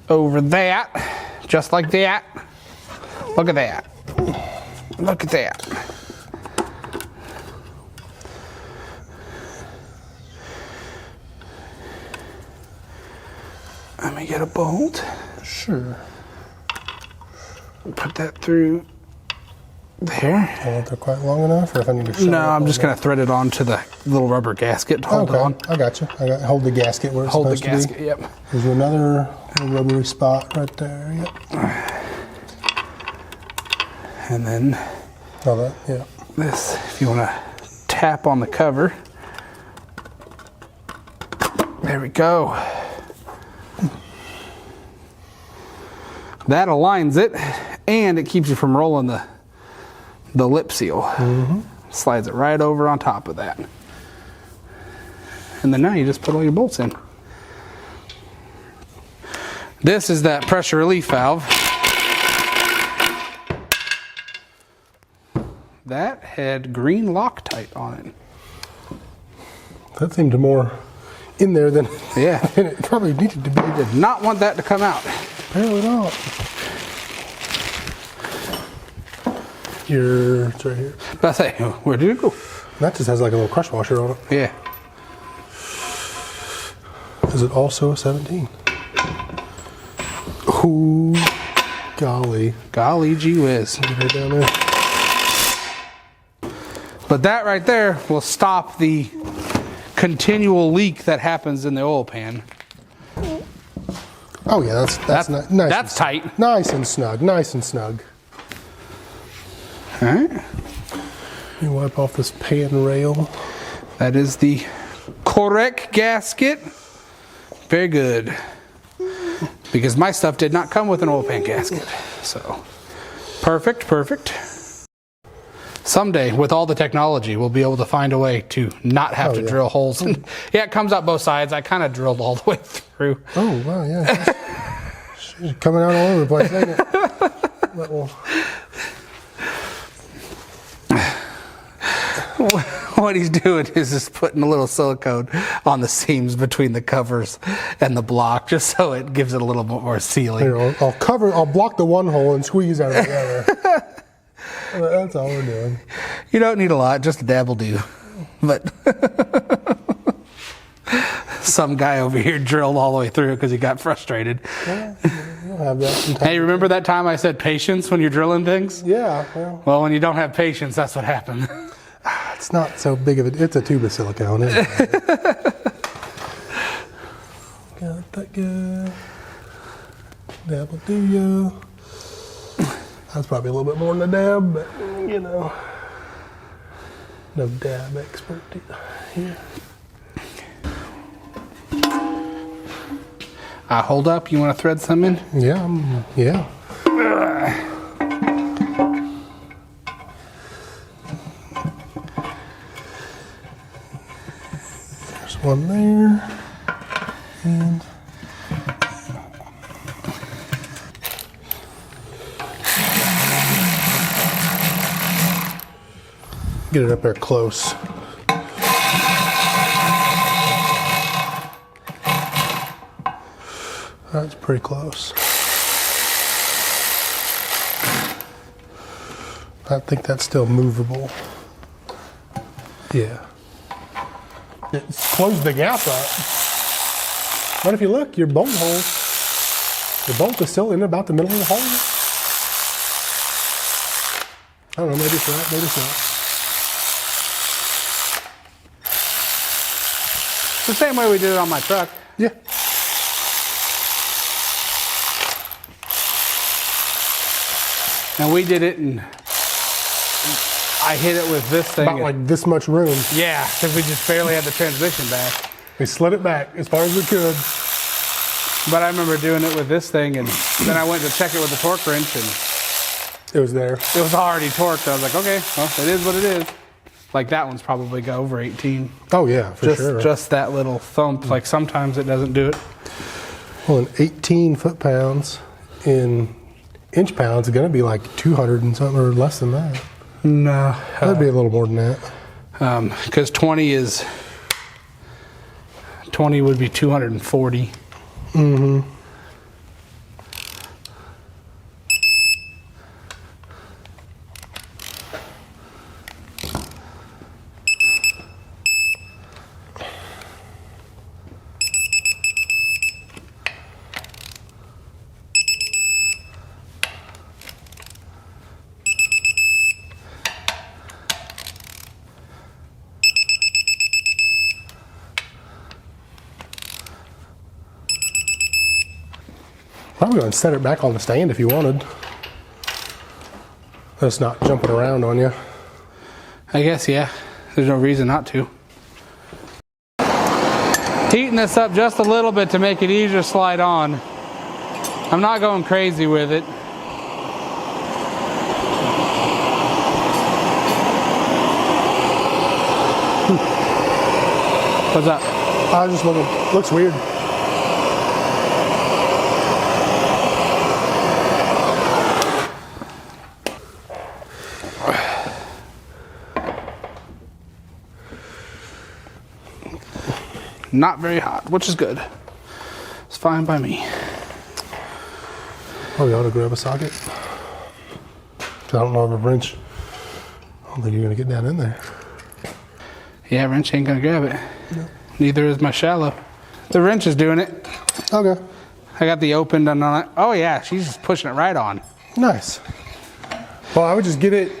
over that, just like that. Look at that. Look at that. Let me get a bolt. Sure. Put that through there. I want that quite long enough, or if I need to shut No, I'm just going to thread it onto the little rubber gasket to hold it on. I got you. Hold the gasket where it's supposed to be. Hold the gasket, yep. There's another rubbery spot right there, yep. And then this, if you want to tap on the cover. There we go. That aligns it, and it keeps you from rolling the lip seal. Mm-hmm. Slides it right over on top of that. And then now you just put all your bolts in. This is that pressure relief valve. That had green Loctite on it. That seemed more in there than, yeah. than it probably needed to be. Did not want that to come out. Apparently not. It's right here. But I say, where did it go? That just has like a little crush washer on it. Yeah. This Is it also a 17? Ooh, golly. Golly gee whiz. Get her down there. But that right there will stop the continual leak that happens in the oil pan. Oh yeah, that's nice. That's tight. Nice and snug. Nice and snug. All right. Let me wipe off this pan rail. That is the correct gasket. Very good. Because my stuff did not come with an oil pan gasket. So, perfect, perfect. Someday, with all the technology, we'll be able to find a way to not have to drill holes. Yeah, it comes out both sides. I kind of drilled all the way through. Oh, wow, yeah. She's coming out all over the place, ain't it? That will... What he's doing is just putting a little silicone on the seams between the covers and the block, just so it gives it a little bit more sealing. Here, I'll block the one hole and squeeze out of the other. That's all we're doing. You don't need a lot, just a dab will do. But some guy over here drilled all the way through because he got frustrated. Yeah, you'll have that sometime. Hey, remember that time I said patience when you're drilling things? Yeah. Well, when you don't have patience, that's what happened. It's not so big of a... It's a tube of silicone, isn't it? Got that good. Dab'll do ya. That's probably a little bit more than a dab, but, you know. No dab expert here. Hold up. You want to thread some in? Yeah, yeah. There's one there. And get it up there close. That's pretty close. I think that's still movable. Yeah. It's closed the gap up. But if you look, your bolt hole, the bolt is still in about the middle of the hole. I don't know, maybe it's not, maybe it's not. The same way we did it on my truck. Yeah. And we did it, and I hit it with this thing. About like this much room. Yeah, because we just barely had the transmission back. We slid it back as far as we could. But I remember doing it with this thing, and then I went to check it with the torque wrench, and it was there. It was already torqued. I was like, okay, well, it is what it is. Like that one's probably got over 18. Oh yeah, for sure. Just that little thump. Like sometimes it doesn't do it. Well, an 18 foot-pounds in inch pounds is going to be like 200 and something, or less than that. No. That'd be a little more than that. Because 20 would be 240. Mm-hmm. Probably going to set it back on the stand if you wanted. That's not jumping around on you. I guess, yeah. There's no reason not to. Heating this up just a little bit to make it easier to slide on. I'm not going crazy with it. What's up? I was just looking. Looks weird. Not very hot, which is good. It's fine by me. Probably ought to grab a socket. I don't know if a wrench. I don't think you're going to get down in there. Yeah, wrench ain't going to grab it. No. Neither is my shallow. The wrench is doing it. Okay. I got the open done on it. Oh yeah, she's just pushing it right on. Nice. Well, I would just get it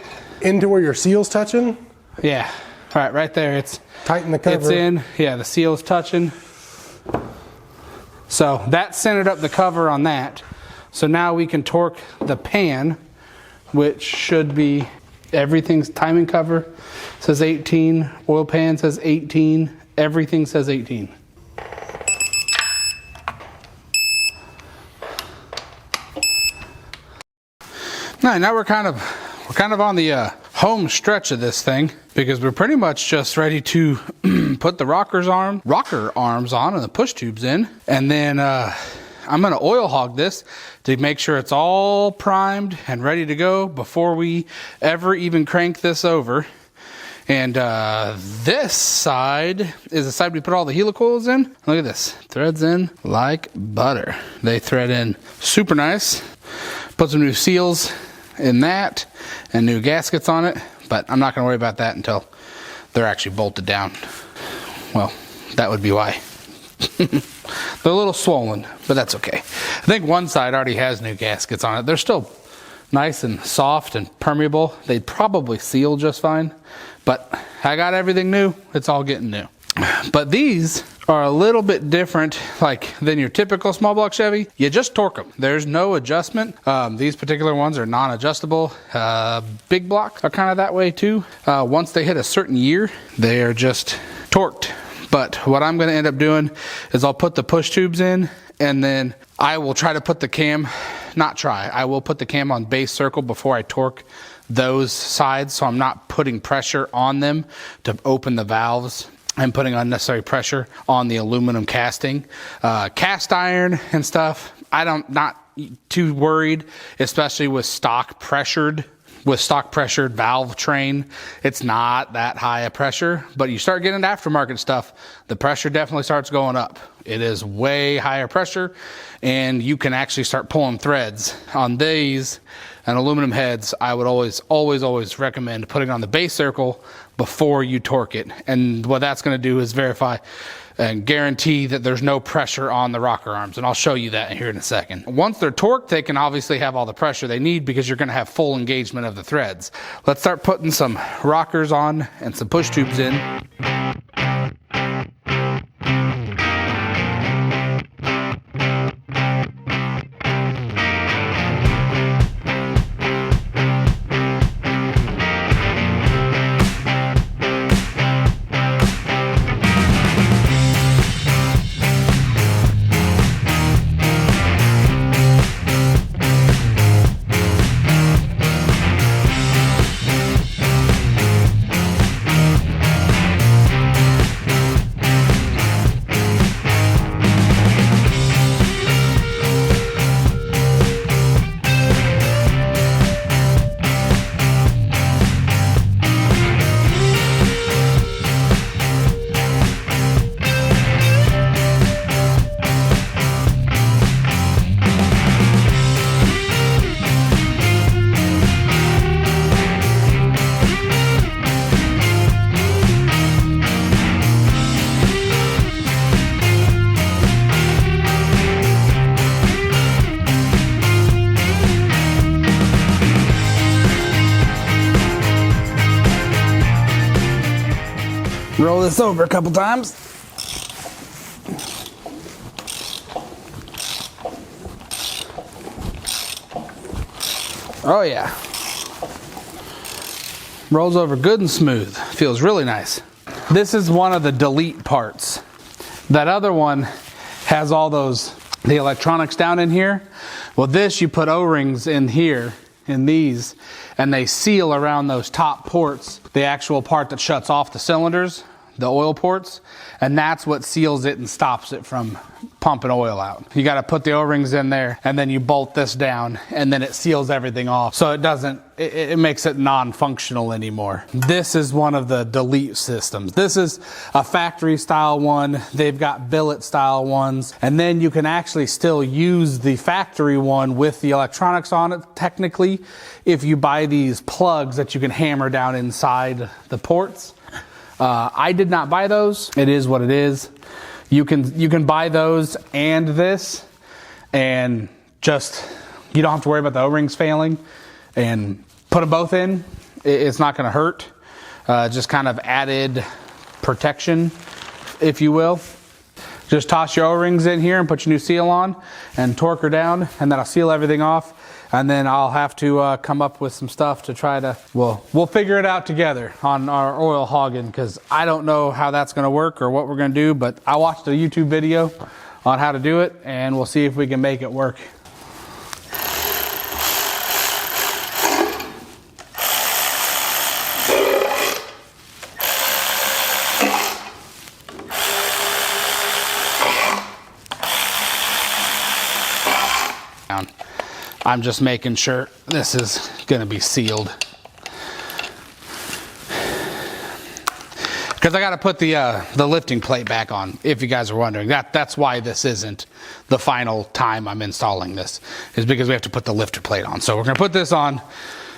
into where your seal's touching. Yeah. All right, right there. It's tighten the cover. It's in. Yeah, the seal's touching. So that centered up the cover on that. So now we can torque the pan, which should be everything's timing cover says 18, oil pan says 18, everything says 18. All right, now we're kind of on the home stretch of this thing, because we're pretty much just ready to put the rocker arms on and the push tubes in, and then I'm going to oil hog this to make sure it's all primed and ready to go before we ever even crank this over. And this side is the side we put all the helicoils in. Look at this, threads in like butter. They thread in super nice. Put some new seals in that and new gaskets on it, but I'm not going to worry about that until they're actually bolted down. Well, that would be why. They're a little swollen, but that's okay. I think one side already has new gaskets on it. They're still nice and soft and permeable. They'd probably seal just fine, but I got everything new. It's all getting new. But these are a little bit different than your typical small block Chevy. You just torque them. There's no adjustment. These particular ones are non-adjustable. Big block are kind of that way too. Once they hit a certain year, they are just torqued. But what I'm going to end up doing is I'll put the push tubes in, and then I will try to put the cam, I will put the cam on base circle before I torque those sides, so I'm not putting pressure on them to open the valves and putting unnecessary pressure on the aluminum casting. Cast iron and stuff, not too worried, especially with stock pressured valve train. It's not that high a pressure, but you start getting into aftermarket stuff, the pressure definitely starts going up. It is way higher pressure, and you can actually start pulling threads on these and aluminum heads. I would always recommend putting on the base circle before you torque it. And what that's going to do is verify and guarantee that there's no pressure on the rocker arms. And I'll show you that here in a second. Once they're torqued, they can obviously have all the pressure they need, because you're going to have full engagement of the threads. Let's start putting some rockers on and some push tubes in. Roll this over a couple times. Oh yeah. Rolls over good and smooth. Feels really nice. This is one of the delete parts. That other one has all the electronics down in here. Well, this you put O-rings in here, in these, and they seal around those top ports, the actual part that shuts off the cylinders, the oil ports, and that's what seals it and stops it from pumping oil out. You got to put the O-rings in there, and then you bolt this down, and then it seals everything off, so it makes it non-functional anymore. This is one of the delete systems. This is a factory style one. They've got billet style ones, and then you can actually still use the factory one with the electronics on it technically, if you buy these plugs that you can hammer down inside the ports. I did not buy those. It is what it is. You can buy those and this, and just, you don't have to worry about the O-rings failing, and put them both in. It's not going to hurt. Just kind of added protection, if you will. Just toss your O-rings in here and put your new seal on and torque her down, and then I'll seal everything off. And then I'll have to come up with some stuff to try to, we'll figure it out together on our oil hogging, because I don't know how that's going to work or what we're going to do, but I watched a YouTube video on how to do it, and we'll see if we can make it work. I'm just making sure this is going to be sealed, because I got to put the lifting plate back on, if you guys are wondering. That's why this isn't the final time I'm installing this, is because we have to put the lifter plate on. So we're going to put this on,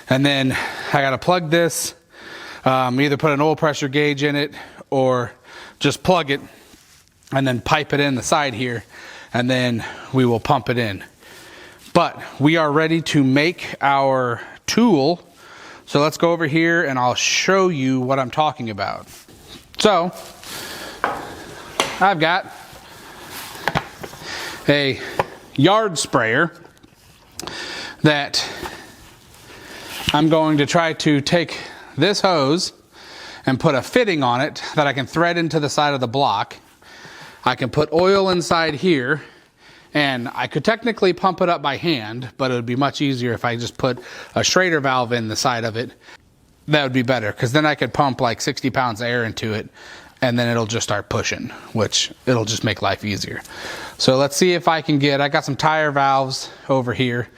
and then I got to plug this, either put an oil pressure gauge in it or just plug it and then pipe it in the side here, and then we will pump it in. But we are ready to make our tool. So let's go over here and I'll show you what I'm talking about. So I've got a yard sprayer that I'm going to try to take this hose and put a fitting on it that I can thread into the side of the block. I can put oil inside here, and I could technically pump it up by hand, but it would be much easier if I just put a Schrader valve in the side of it. That would be better, because then I could pump like 60 pounds of air into it, and then it'll just start pushing, which it'll just make life easier. So let's see if I can I got some tire valves over here,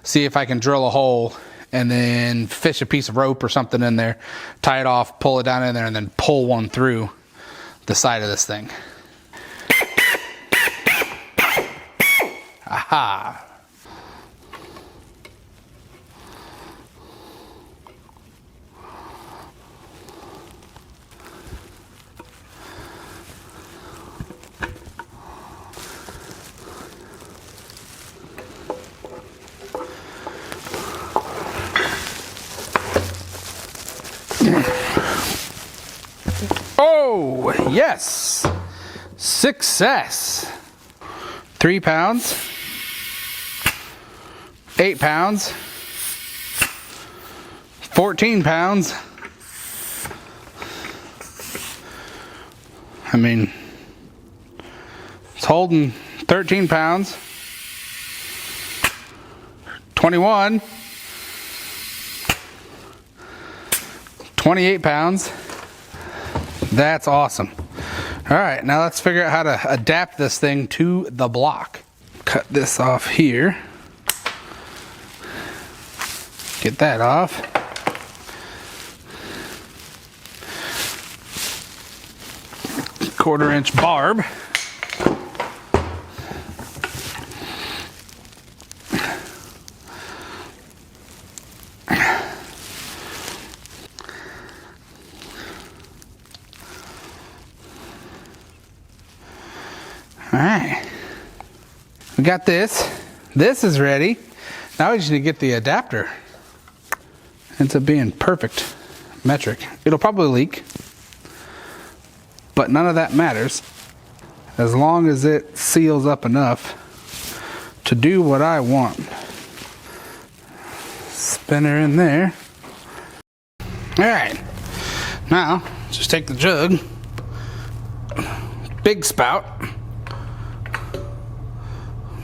see if I can drill a hole and then fish a piece of rope or something in there, tie it off, pull it down in there, and then pull one through the side of this thing. Aha! Oh, yes! Success! 3 pounds. 8 pounds, 14 pounds. I mean, it's holding 13 pounds, 21, 28 pounds. That's awesome. All right, now let's figure out how to adapt this thing to the block. Cut this off here. Get that off. Quarter-inch barb. All right. We got this. This is ready. Now we just need to get the adapter. Ends up being perfect metric. It'll probably leak, but none of that matters as long as it seals up enough to do what I want. Spin her in there. All right, now just take the jug, big spout,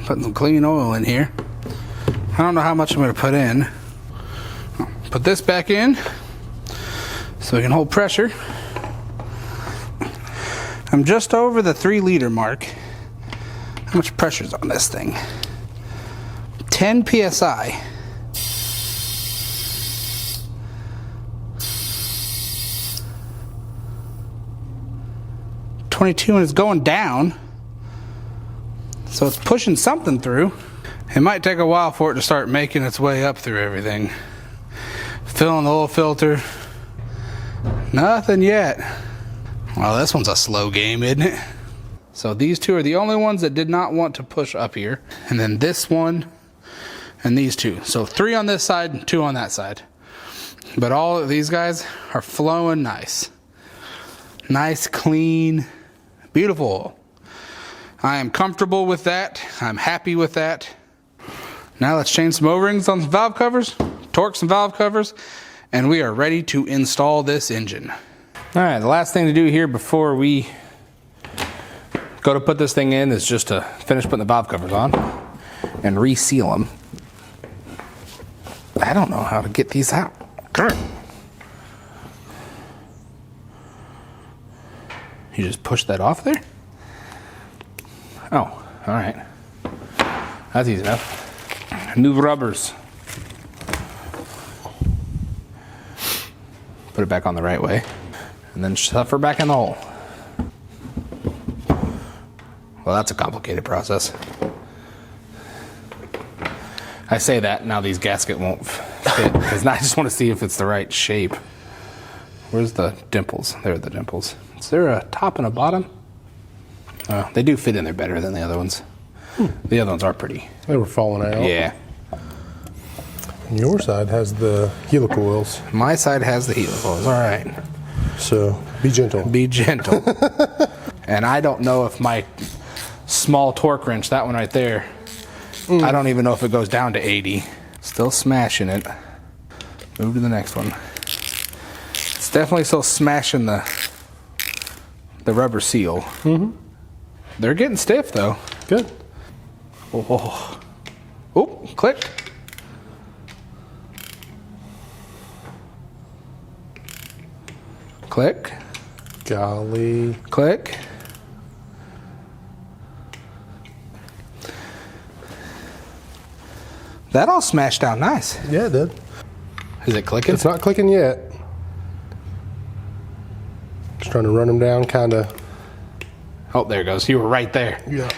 put some clean oil in here. I don't know how much I'm going to put in. Put this back in so we can hold pressure. I'm just over the 3 liter mark. How much pressure's on this thing? 10 psi. $22, and it's going down. So it's pushing something through. It might take a while for it to start making its way up through everything. Filling the oil filter. Nothing yet. Well, this one's a slow game, isn't it? So these two are the only ones that did not want to push up here. And then this one and these two. So 3 on this side and 2 on that side. But all of these guys are flowing nice. Nice, clean, beautiful. I am comfortable with that. I'm happy with that. Now let's change some O-rings on some valve covers, torque some valve covers, and we are ready to install this engine. All right, the last thing to do here before we go to put this thing in is just to finish putting the valve covers on and reseal them. I don't know how to get these out. You just push that off there? Oh, all right. That's easy enough. New rubbers. Put it back on the right way. And then stuff her back in the hole. Well, that's a complicated process. I say that, now these gaskets won't fit, because now I just want to see if it's the right shape. Where's the dimples? There are the dimples. Is there a top and a bottom? They do fit in there better than the other ones. The other ones are pretty. They were falling out. Yeah. And your side has the helical wheels. My side has the helical wheels, all right. So, be gentle. Be gentle. And I don't know if my small torque wrench, that one right there, I don't even know if it goes down to 80. Still smashing it. Move to the next one. It's definitely still smashing the rubber seal. Mm-hmm. They're getting stiff though. Good. Oh, oh, click. Click. Golly. Click. That all smashed down nice. Yeah, it did. Is it clicking? It's not clicking yet. Just trying to run them down, kind of. Oh, there it goes. You were right there. Yeah.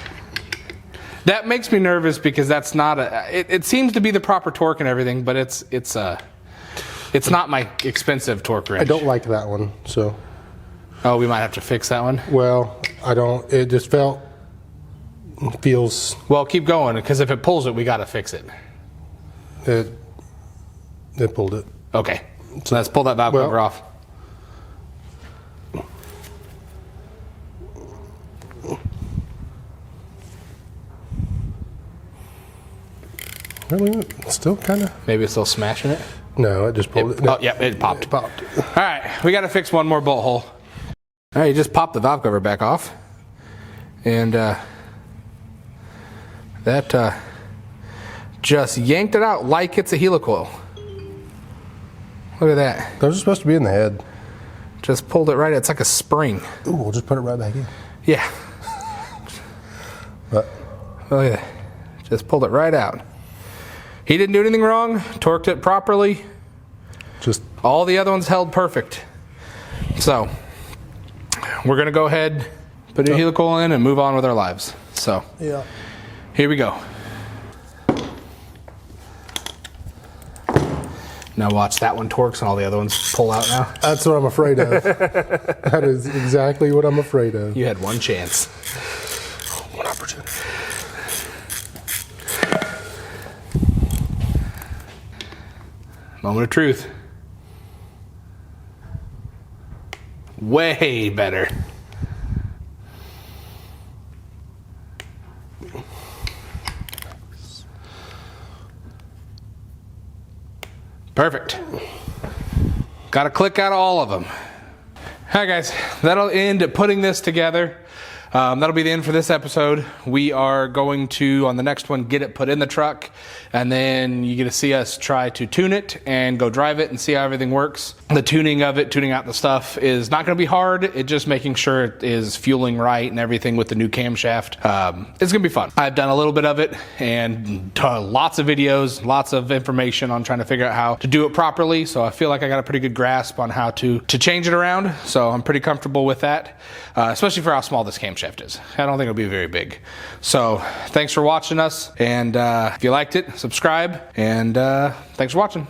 That makes me nervous because that's not a. It seems to be the proper torque and everything, but it's not my expensive torque wrench. I don't like that one, so. Oh, we might have to fix that one. Well, I don't. It just feels. Well, keep going because if it pulls it, we got to fix it. It pulled it. Okay, so let's pull that valve cover off. Really? Still kind of. Maybe it's still smashing it. No, it just pulled it. Oh, yeah, it popped. It popped. All right, we got to fix one more bolt hole. All right, you just pop the valve cover back off, and that just yanked it out like it's a helicoil. Look at that. Those are supposed to be in the head. Just pulled it right. It's like a spring. Ooh, we'll just put it right back in. Yeah. But look at that. Just pulled it right out. He didn't do anything wrong. Torqued it properly. Just all the other ones held perfect. So we're gonna go ahead, put a helical in, and move on with our lives. So yeah, here we go. Now watch, that one torques and all the other ones pull out now. That's what I'm afraid of. That is exactly what I'm afraid of. You had one chance. One opportunity. Moment of truth. Way better. Perfect. Got to click out all of them. All right, guys, that'll end up putting this together. That'll be the end for this episode. We are going to, on the next one, get it put in the truck, and then you get to see us try to tune it and go drive it and see how everything works. The tuning of it, tuning out the stuff, is not going to be hard. It's just making sure it is fueling right and everything with the new camshaft. It's going to be fun. I've done a little bit of it and lots of videos, lots of information on trying to figure out how to do it properly. So I feel like I got a pretty good grasp on how to change it around. So I'm pretty comfortable with that, especially for how small this camshaft is. I don't think it'll be very big. So thanks for watching us, and if you liked it, subscribe, and thanks for watching.